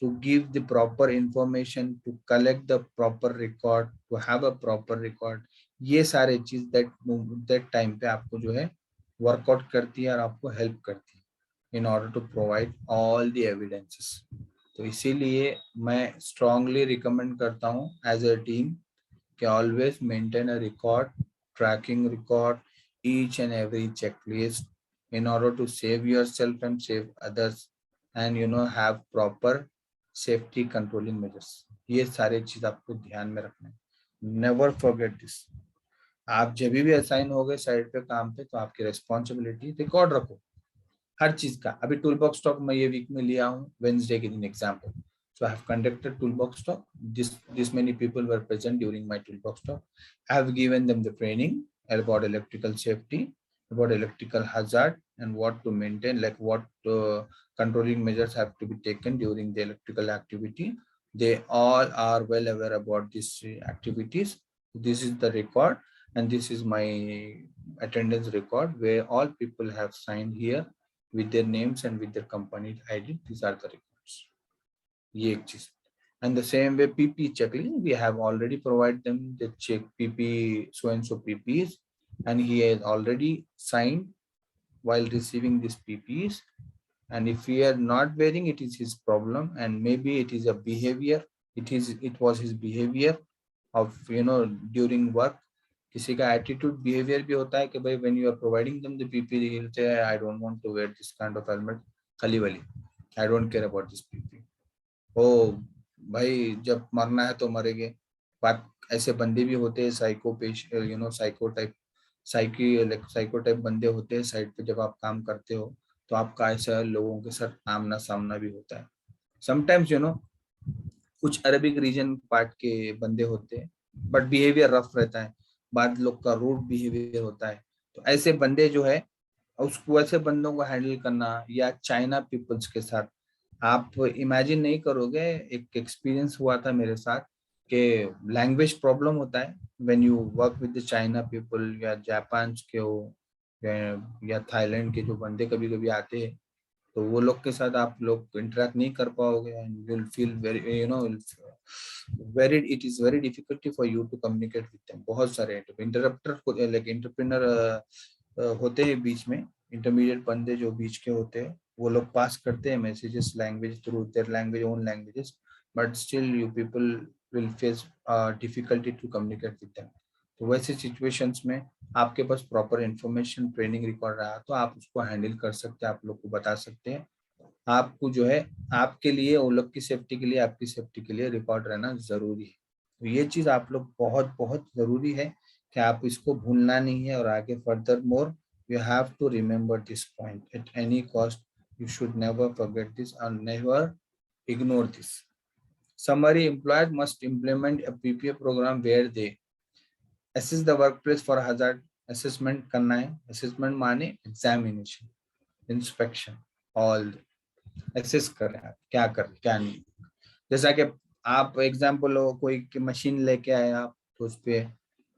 to give the proper information, to collect the proper record, to have a proper record, ये सारे चीज that time पे आपको जो है वर्कआउट करती है और आपको हेल्प करती है in order to provide all the evidences। तो इसीलिए मैं strongly recommend करता हूँ as a team कि always maintain a record, tracking record, each and every checklist in order to save yourself and save others, and have proper safety controlling measures. ये सारे चीज आपको ध्यान में रखना है, नेवर फॉरगेट दिस। आप जब भी असाइन हो गए साइड पे काम पे, तो आपकी रिस्पॉन्सिबिलिटी रिकॉर्ड रखो हर चीज का। अभी टूल बॉक्स टॉक मैं ये वीक में लिया हूँ, वेंसडे के दिन example. So I have conducted toolbox talk. This many people were present during my toolbox talk. I have given them the training about electrical safety, about electrical hazard, and what to maintain, like what controlling measures have to be taken during the electrical activity. They all are well aware about these activities. This is the record, and this is my attendance record where all people have signed here with their names and with their company ID. These are the records. ये एक चीज। And the same way PP checklist, we have already provided them the check PP so and so PPs, and he has already signed while receiving these PPs. And if we are not wearing, it is his problem, and maybe it is a behavior, it was his behavior of during work। किसी का attitude behaviour भी होता है कि भाई when you are providing them the PP, he'll say I don't want to wear this kind of helmet, खली वाली, I don't care about this PP। ओ भाई जब मरना है तो मरेंगे। बात ऐसे बंदे भी होते हैं, साइको टाइप बंदे होते हैं साइड पे। जब आप काम करते हो तो आपका ऐसा लोगों के साथ आमना सामना भी होता है। समटाइम्स कुछ अरबिक रीजन पार्ट के बंदे होते हैं, बट बिहेवियर रफ रहता है। बाद लोग का रूड बिहेवियर होता है। तो ऐसे बंदे जो है, उसको ऐसे बंदों को हैंडल करना, या चाइना पीपल्स के साथ आप इमेजिन नहीं करोगे। एक एक्सपीरियंस हुआ था मेरे साथ कि लैंग्वेज प्रॉब्लम होता है when you work with the China people, या जापान के हो या थाईलैंड के जो बंदे कभी कभी आते हैं, तो वो लोग के साथ आप लोग इंटरेक्ट नहीं कर पाओगे and you will feel very very it is very difficulty for you to communicate with them. बहुत सारे इंटरप्टर लाइक इंटरप्रेनर होते हैं बीच में, इंटरमीडिएट बंदे जो बीच के होते हैं, वो लोग पास करते हैं messages language through their language own languages, but still you people will face difficulty to communicate with them. तो वैसे सिचुएशंस में आपके पास प्रॉपर इंफॉर्मेशन ट्रेनिंग रिकॉर्ड रहा तो आप उसको हैंडल कर सकते हैं, आप लोग को बता सकते हैं। आपको जो है आपके लिए, वो लोग की सेफ्टी के लिए, आपकी सेफ्टी के लिए रिकॉर्ड रहना जरूरी है। तो ये चीज आप लोग बहुत बहुत जरूरी है कि आप इसको भूलना नहीं है, और आगे furthermore you have to remember this point at any cost. You should never forget this and never ignore this. Summary: employers must implement a PPA program where they assess the workplace for hazard assessment करना है। assessment माने examination, inspection, all assess करें आप क्या कर क्या नहीं। जैसा कि आप एग्जाम्पल हो, कोई मशीन लेके आए आप, तो उस पे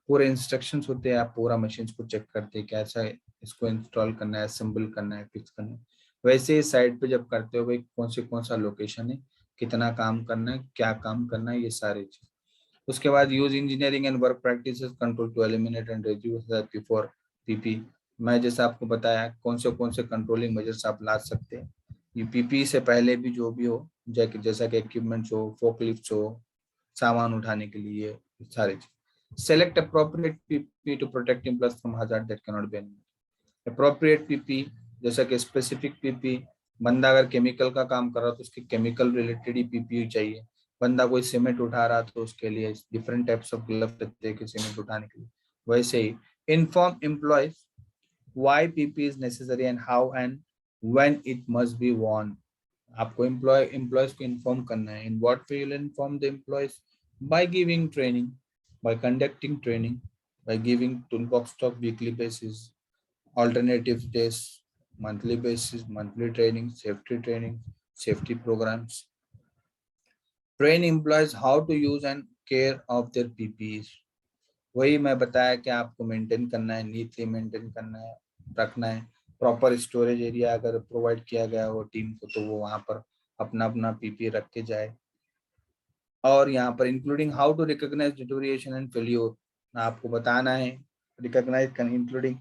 पूरे इंस्ट्रक्शंस होते हैं, आप पूरा मशीन को चेक करते हैं कैसा है, इसको इंस्टॉल करना है, असेंबल करना है, फिक्स करना है। वैसे ही साइट पे जब करते हो भाई कौन सा लोकेशन है, कितना काम करना है, क्या काम करना है, ये सारी चीज। उसके बाद use engineering and work practices control to eliminate and reduce before PP. मैं जैसा आपको बताया कौन से कंट्रोलिंग मेजर्स आप ला सकते हैं। ये पीपी से पहले भी जो भी हो, जैसा कि इक्विपमेंट्स हो, फोकलिफ्ट्स हो, सामान उठाने के लिए, सारी चीज। Select appropriate PP two protect employees from hazard that can not be eliminated. Appropriate PP जैसा कि स्पेसिफिक पीपी, बंदा अगर केमिकल का काम कर रहा है तो उसके केमिकल रिलेटेड ही पीपी चाहिए। बंदा कोई सीमेंट उठा रहा तो उसके लिए डिफरेंट टाइप्स ऑफ ग्लव रहते हैं कि सीमेंट उठाने के लिए। वैसे ही inform employees why PP is necessary and how and when it must be worn। आपको एम्प्लॉयज को इन्फॉर्म करना है। In what way you inform the employees? By giving training, by conducting training, by giving toolbox talk weekly basis, alternative days, monthly basis, monthly training, safety programs. Train employees how to use and care of their PPEs। वही मैं बताया कि आपको maintain करना है, neatly maintain करना है, रखना है। प्रॉपर स्टोरेज एरिया अगर प्रोवाइड किया गया हो टीम को, तो वो वहाँ पर अपना अपना पीपी रख के जाए। और यहाँ पर including how to recognize deterioration and failure, आपको बताना है रिकॉग्नाइज इंक्लूडिंग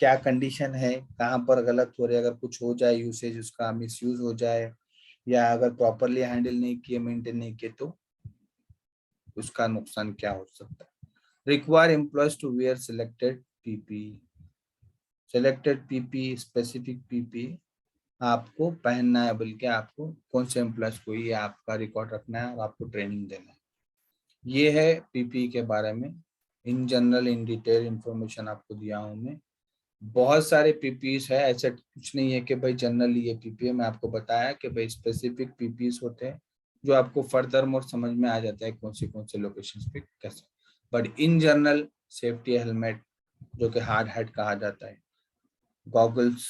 क्या कंडीशन है, कहाँ पर गलत हो रही है, अगर कुछ हो जाए यूसेज, उसका मिसयूज हो जाए, या अगर प्रॉपरली हैंडल नहीं किए, मेंटेन नहीं किए, तो उसका नुकसान क्या हो सकता है। Require employees to wear selected PP. Selected PP, specific PP आपको पहनना है, बल्कि आपको कौन से एम्प्लॉयज को ये आपका रिकॉर्ड रखना है और आपको ट्रेनिंग देना है। ये है पीपी के बारे में in general in detail information आपको दिया हूँ मैं। बहुत सारे पीपीस है, ऐसा कुछ नहीं है कि भाई जनरली ये पीपी। मैं आपको बताया कि भाई स्पेसिफिक पीपीस होते हैं जो आपको फर्दर मोर समझ में आ जाता है कौन से लोकेशंस पे कैसे। But in general safety helmet जो कि हार्ड हैट कहा जाता है, goggles,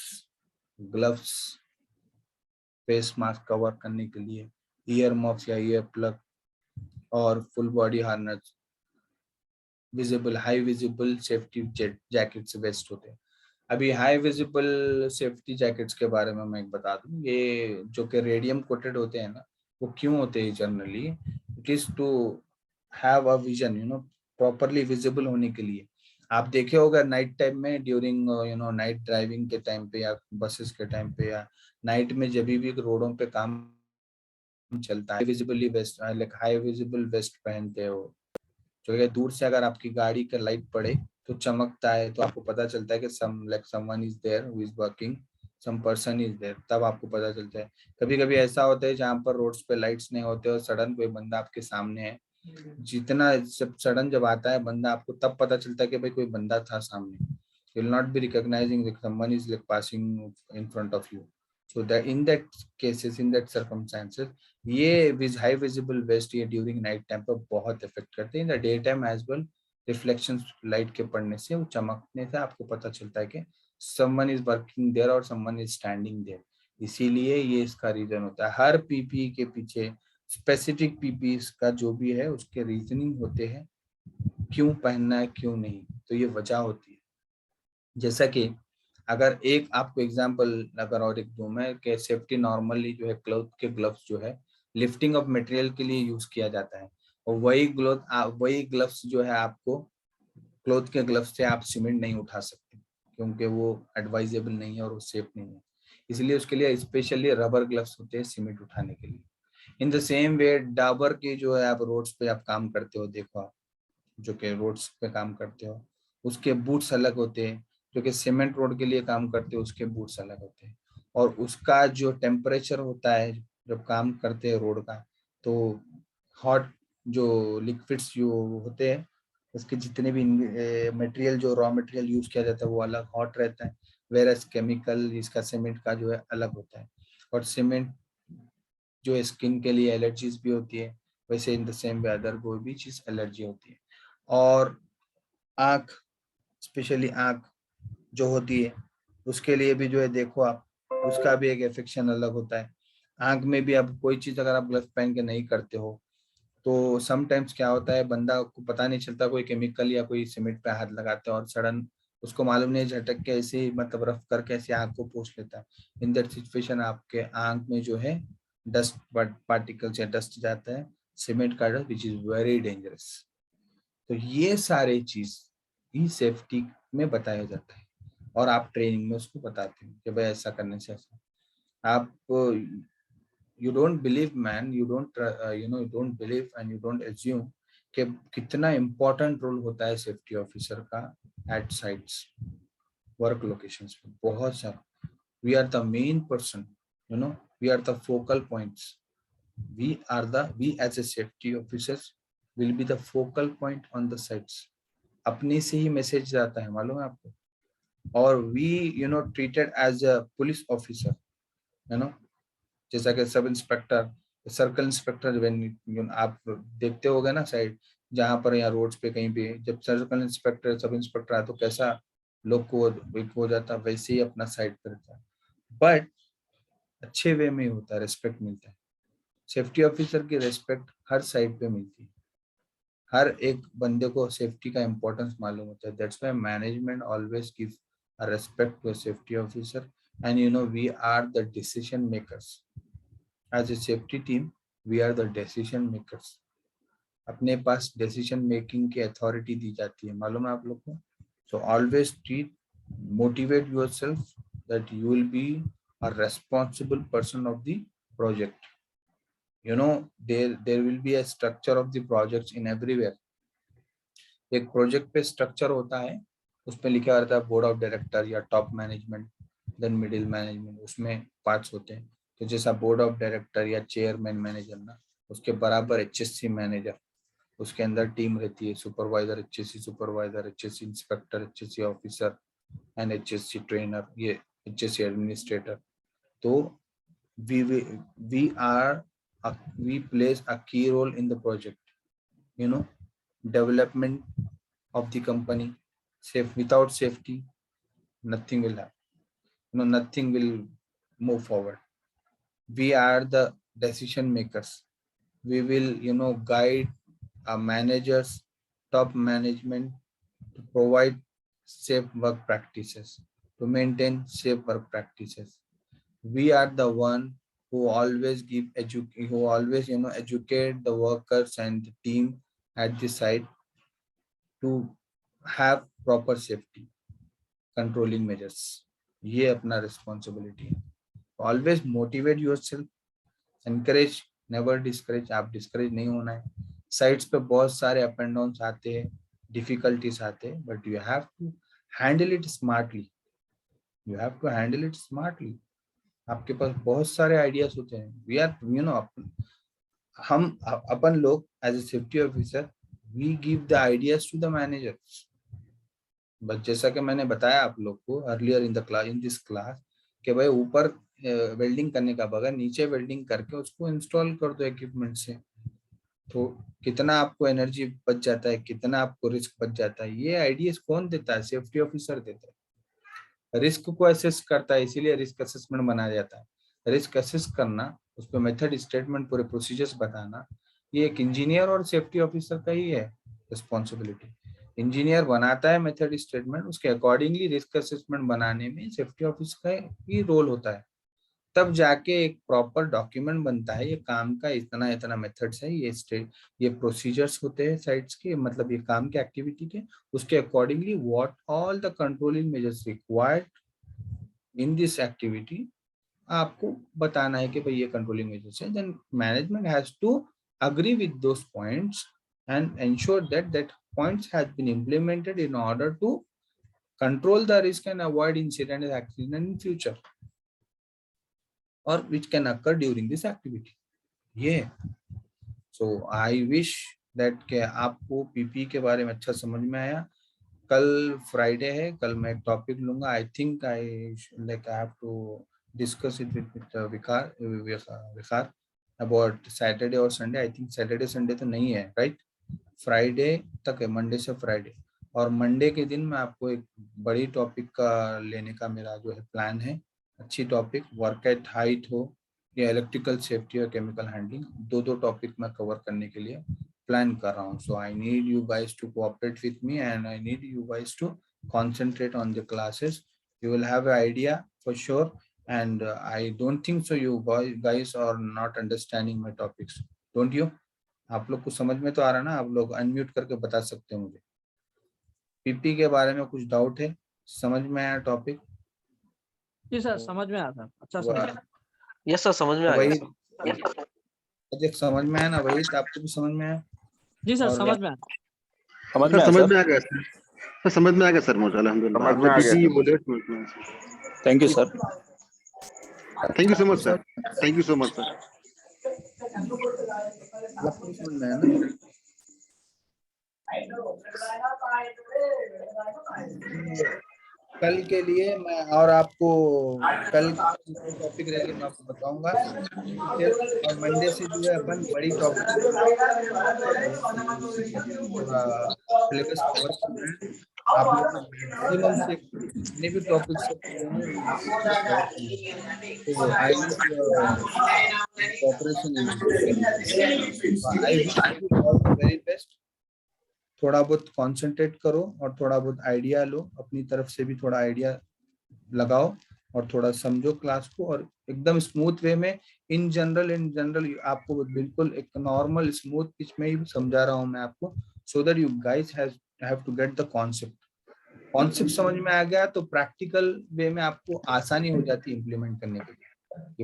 gloves, face mask cover करने के लिए, ईयर मफ्स या ईयर प्लग, और full body harness, visible high visible safety jackets vest होते हैं। अभी हाई विजिबल सेफ्टी जैकेट्स के बारे में मैं एक बता दूं, ये जो कि रेडियम कोटेड होते हैं ना, वो क्यों होते हैं generally? It is to have a vision, properly visible होने के लिए। आप देखे होगा नाइट टाइम में ड्यूरिंग नाइट ड्राइविंग के टाइम पे, या बसेस के टाइम पे, या नाइट में जब भी रोडों पे काम चलता है, visibly vest like high visible vest पहनते हो, जो है दूर से अगर आपकी गाड़ी का लाइट पड़े तो चमकता है, तो आपको पता चलता है कि someone is there who is working, some person is there, तब आपको पता चलता है। कभी कभी ऐसा होता है जहाँ पर रोड्स पे लाइट्स नहीं होते और सडन कोई बंदा आपके सामने है, जितना जब सडन जब आता है बंदा, आपको तब पता चलता है कि भाई कोई बंदा था सामने। You will not be recognising someone is like passing in front of you. So that in that cases, in that circumstances, ये हाई विजिबल वेस्ट ये ड्यूरिंग नाइट टाइम पर बहुत इफेक्ट करते हैं। In the day time as well, reflection light के पड़ने से, वो चमकने से आपको पता चलता है कि समवन इज वर्किंग देयर और समवन इज स्टैंडिंग देयर। इसीलिए ये इसका रीजन होता है। हर पीपी के पीछे स्पेसिफिक पीपी का जो भी है उसके रीजनिंग होते हैं, क्यों पहनना है क्यों नहीं, तो ये वजह होती है। जैसा कि अगर एक आपको एग्जांपल अगर और एक दूं मैं कि सेफ्टी नॉर्मली जो है क्लॉथ के ग्लव्स जो है लिफ्टिंग ऑफ मटेरियल के लिए यूज किया जाता है, और वही ग्लव्स जो है आपको क्लॉथ के ग्लव्स से आप सीमेंट नहीं उठा सकते, क्योंकि वो एडवाइजेबल नहीं है और वो सेफ नहीं है। इसलिए उसके लिए स्पेशली रबर ग्लव्स होते हैं सीमेंट उठाने के लिए। इन द सेम वे डाबर के जो है आप रोड्स पे आप काम करते हो, देखो आप जो कि रोड्स पे काम करते हो उसके बूट्स अलग होते हैं, जो कि सीमेंट रोड के लिए काम करते हो उसके बूट्स अलग होते हैं। और उसका जो टेम्परेचर होता है जब काम करते हैं रोड का, तो हॉट जो लिक्विड्स जो होते हैं उसके जितने भी मटेरियल जो रॉ मटेरियल यूज किया जाता है वो अलग हॉट रहता है, वेरस केमिकल इसका सीमेंट का जो है अलग होता है। और सीमेंट जो स्किन के लिए एलर्जीज भी होती है, वैसे इन द सेम वे अदर कोई भी चीज एलर्जी होती है। और आँख, स्पेशली आँख जो होती है उसके लिए भी जो है देखो आप उसका भी एक इफेक्शन अलग होता है। आँख में भी अब कोई चीज अगर आप ग्लव्स पहन के नहीं करते हो तो समटाइम्स क्या होता है बंदा को पता नहीं चलता, कोई केमिकल या कोई सीमेंट पे हाथ लगाते हैं और सडन उसको मालूम नहीं, झटक के ऐसे ही मतलब रफ करके ऐसे आँख को पोंछ लेता है। इन दैट सिचुएशन आपके आँख में जो है डस्ट पार्टिकल्स या डस्ट जाता है, सीमेंट का dust, which is very dangerous. तो ये सारे चीज ही सेफ्टी में बताया जाता है और आप ट्रेनिंग में उसको बताते हैं कि भाई ऐसा करने से ऐसा। आप you don't believe man, you don't you don't believe and you don't assume कि कितना इम्पोर्टेंट रोल होता है सेफ्टी ऑफिसर का एट साइट्स, वर्क लोकेशंस पे, बहुत सारा। We are the main person, we are the focal points, we as a safety officers will be the focal point on the sites। अपने से ही message जाता है, मालूम है आपको। और we treated as a police officer, जैसा कि सब इंस्पेक्टर, सर्कल इंस्पेक्टर, आप देखते होगे ना साइड जहाँ पर या रोड्स पे कहीं भी जब सर्कल इंस्पेक्टर सब इंस्पेक्टर आए तो कैसा लोग को एक हो जाता, वैसे ही अपना साइड पर रहता है, बट अच्छे वे में होता है, रिस्पेक्ट मिलता है। सेफ्टी ऑफिसर की रिस्पेक्ट हर साइड पे मिलती है, हर एक बंदे को सेफ्टी का इम्पोर्टेंस मालूम होता है। That's why management always give a respect to a safety officer and we are the decision makers as a safety team, we are the decision makers. अपने पास डिसीजन मेकिंग की अथॉरिटी दी जाती है, मालूम है आप लोग को। So always treat, motivate yourself that you will be a responsible person of the project. there will be a structure of the projects in everywhere। एक प्रोजेक्ट पे स्ट्रक्चर होता है, उसमें लिखा रहता है बोर्ड ऑफ डायरेक्टर या top management, then middle management, उसमें पार्ट्स होते हैं। तो जैसा बोर्ड ऑफ डायरेक्टर या चेयरमैन मैनेजर ना, उसके बराबर HSC मैनेजर, उसके अंदर टीम रहती है, supervisor, HSC supervisor, HSC inspector, HSC officer and HSC trainer, ये HSC एडमिनिस्ट्रेटर। तो we are we plays a key role in the project, development of the company। Safe, without safety nothing will happen, nothing will move forward। We are the decision makers, we will guide our managers, top management, to provide safe work practices, to maintain safe work practices। We are the one who always who always educate the workers and the team at the site to have proper safety controlling measures। ये अपना responsibility है। Always motivate yourself, encourage, never discourage। आप discourage नहीं होना है। Sites पे बहुत सारे अप एंड डाउन आते हैं, डिफिकल्टीज आते हैं, but you have to handle it smartly, you have to handle it smartly. आपके पास बहुत सारे आइडियाज होते हैं। वी आर हम अपन लोग as a safety officer we give the ideas to the managers. But जैसा कि मैंने बताया आप लोग को earlier in the class, in this class, कि भाई ऊपर वेल्डिंग करने का बगैर नीचे वेल्डिंग करके उसको इंस्टॉल कर दो इक्विपमेंट से, तो कितना आपको एनर्जी बच जाता है, कितना आपको रिस्क बच जाता है, ये आइडियाज कौन देता है? सेफ्टी ऑफिसर देता है। रिस्क को असेस करता है, इसीलिए रिस्क असेसमेंट बनाया जाता है। रिस्क असेस करना, उस पर मेथड स्टेटमेंट, पूरे प्रोसीजर्स बताना, ये एक इंजीनियर और सेफ्टी ऑफिसर का ही है रिस्पॉन्सिबिलिटी। इंजीनियर बनाता है मेथड स्टेटमेंट, उसके अकॉर्डिंगली रिस्क असेसमेंट बनाने में सेफ्टी ऑफिस का ही रोल होता है। तब जाके एक प्रॉपर डॉक्यूमेंट बनता है, ये काम का इतना इतना मेथड्स है, ये प्रोसीजर्स होते हैं साइट्स के, मतलब ये काम के एक्टिविटी के, उसके accordingly what all the controlling measures required in this activity आपको बताना है कि भाई ये कंट्रोलिंग मेजर्स है। Then management has to agree with those points and ensure that that points has been implemented in order to control the risk and avoid incident and accident in future or which can occur during this activity. Yeah, so I wish that के आपको PP के बारे में अच्छा समझ में आया। कल फ्राइडे है, कल मैं एक टॉपिक लूंगा। I think I have to discuss it with Vikar about Saturday और Sunday. I think Saturday Sunday तो नहीं है, राइट? फ्राइडे तक है, मंडे से फ्राइडे। और मंडे के दिन मैं आपको एक बड़ी टॉपिक का लेने का मेरा जो है प्लान है, अच्छी टॉपिक, वर्क एट हाइट हो या इलेक्ट्रिकल सेफ्टी और केमिकल हैंडलिंग, दो टॉपिक मैं कवर करने के लिए प्लान कर रहा हूँ। So I need you guys to cooperate with me and I need you guys to concentrate on the classes. You will have an idea for sure, and I don't think so you guys are not understanding my topics, don't you? आप लोग को समझ में तो आ रहा ना? आप लोग अनम्यूट करके बता सकते हैं मुझे। पीपी के बारे में कुछ डाउट है? समझ में आया टॉपिक? जी सर, समझ में आया सर, अच्छा समझ में। यस सर, समझ में आ गया वही सर। समझ में आया ना? वही तो आपको भी समझ में आया? जी सर, और समझ में आया। समझ में सर आया समझ सर। में आ गया सर। सर समझ में आ गया सर मुझे, अल्हम्दुलिल्लाह। समझ में आ गया आपने सर। बोले समझ में आया sir. Thank you sir. Thank you so much sir, thank you so much sir. आपको समझ में आया ना? कल के लिए मैं और आपको कल टॉपिक रहेगी मैं आपको बताऊंगा, और मंडे से जो है अपन बड़ी टॉपिक सिलेबस कवर करना है। आप लोग को मैक्सिमम से जितने भी टॉपिक्स तो I cooperation I wish you all the very best. थोड़ा बहुत कंसंट्रेट करो और थोड़ा बहुत आइडिया लो, अपनी तरफ से भी थोड़ा आइडिया लगाओ और थोड़ा समझो क्लास को, और एकदम स्मूथ वे में इन जनरल आपको बिल्कुल एक नॉर्मल स्मूथ पिच में ही समझा रहा हूँ मैं आपको, so that you guys have to get the concept समझ में आ गया तो प्रैक्टिकल वे में आपको आसानी हो जाती है इम्प्लीमेंट करने के लिए।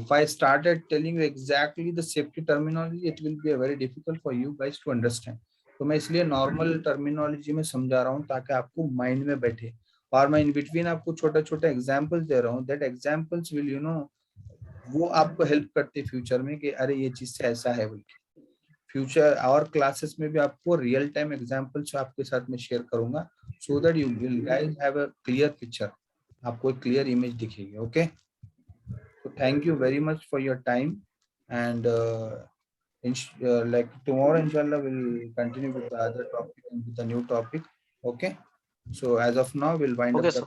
If I started telling you exactly the safety terminology, it will be very difficult for you guys to understand. तो मैं इसलिए नॉर्मल टर्मिनोलॉजी में समझा रहा हूँ ताकि आपको माइंड में बैठे, और मैं इन बिटवीन आपको छोटा छोटा एग्जांपल्स दे रहा हूँ। That examples will you know वो आपको हेल्प करते फ्यूचर में कि अरे ये चीज से ऐसा है बोल के। फ्यूचर और क्लासेस में भी आपको रियल टाइम एग्जांपल्स आपके साथ में शेयर करूंगा, सो that you will guys have a clear picture, आपको एक क्लियर इमेज दिखेगी। Okay, so thank you very much for your time, and like tomorrow inshallah we'll continue with the other topic and with the new topic. Okay, so as of now we'll wind Okay, up sir.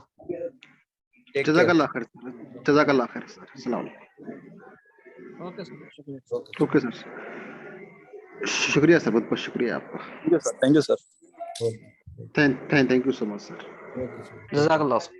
take care. जज़ाकल्लाह खैर sir, जज़ाकल्लाह खैर sir. अस्सलाम वालेकुम। Okay sir, शुक्रिया। Okay sir, शुक्रिया sir, बहुत बहुत शुक्रिया आपका। Thank you sir. Okay. Thank you so much sir. Okay, sir. जज़ाकल्लाह सर।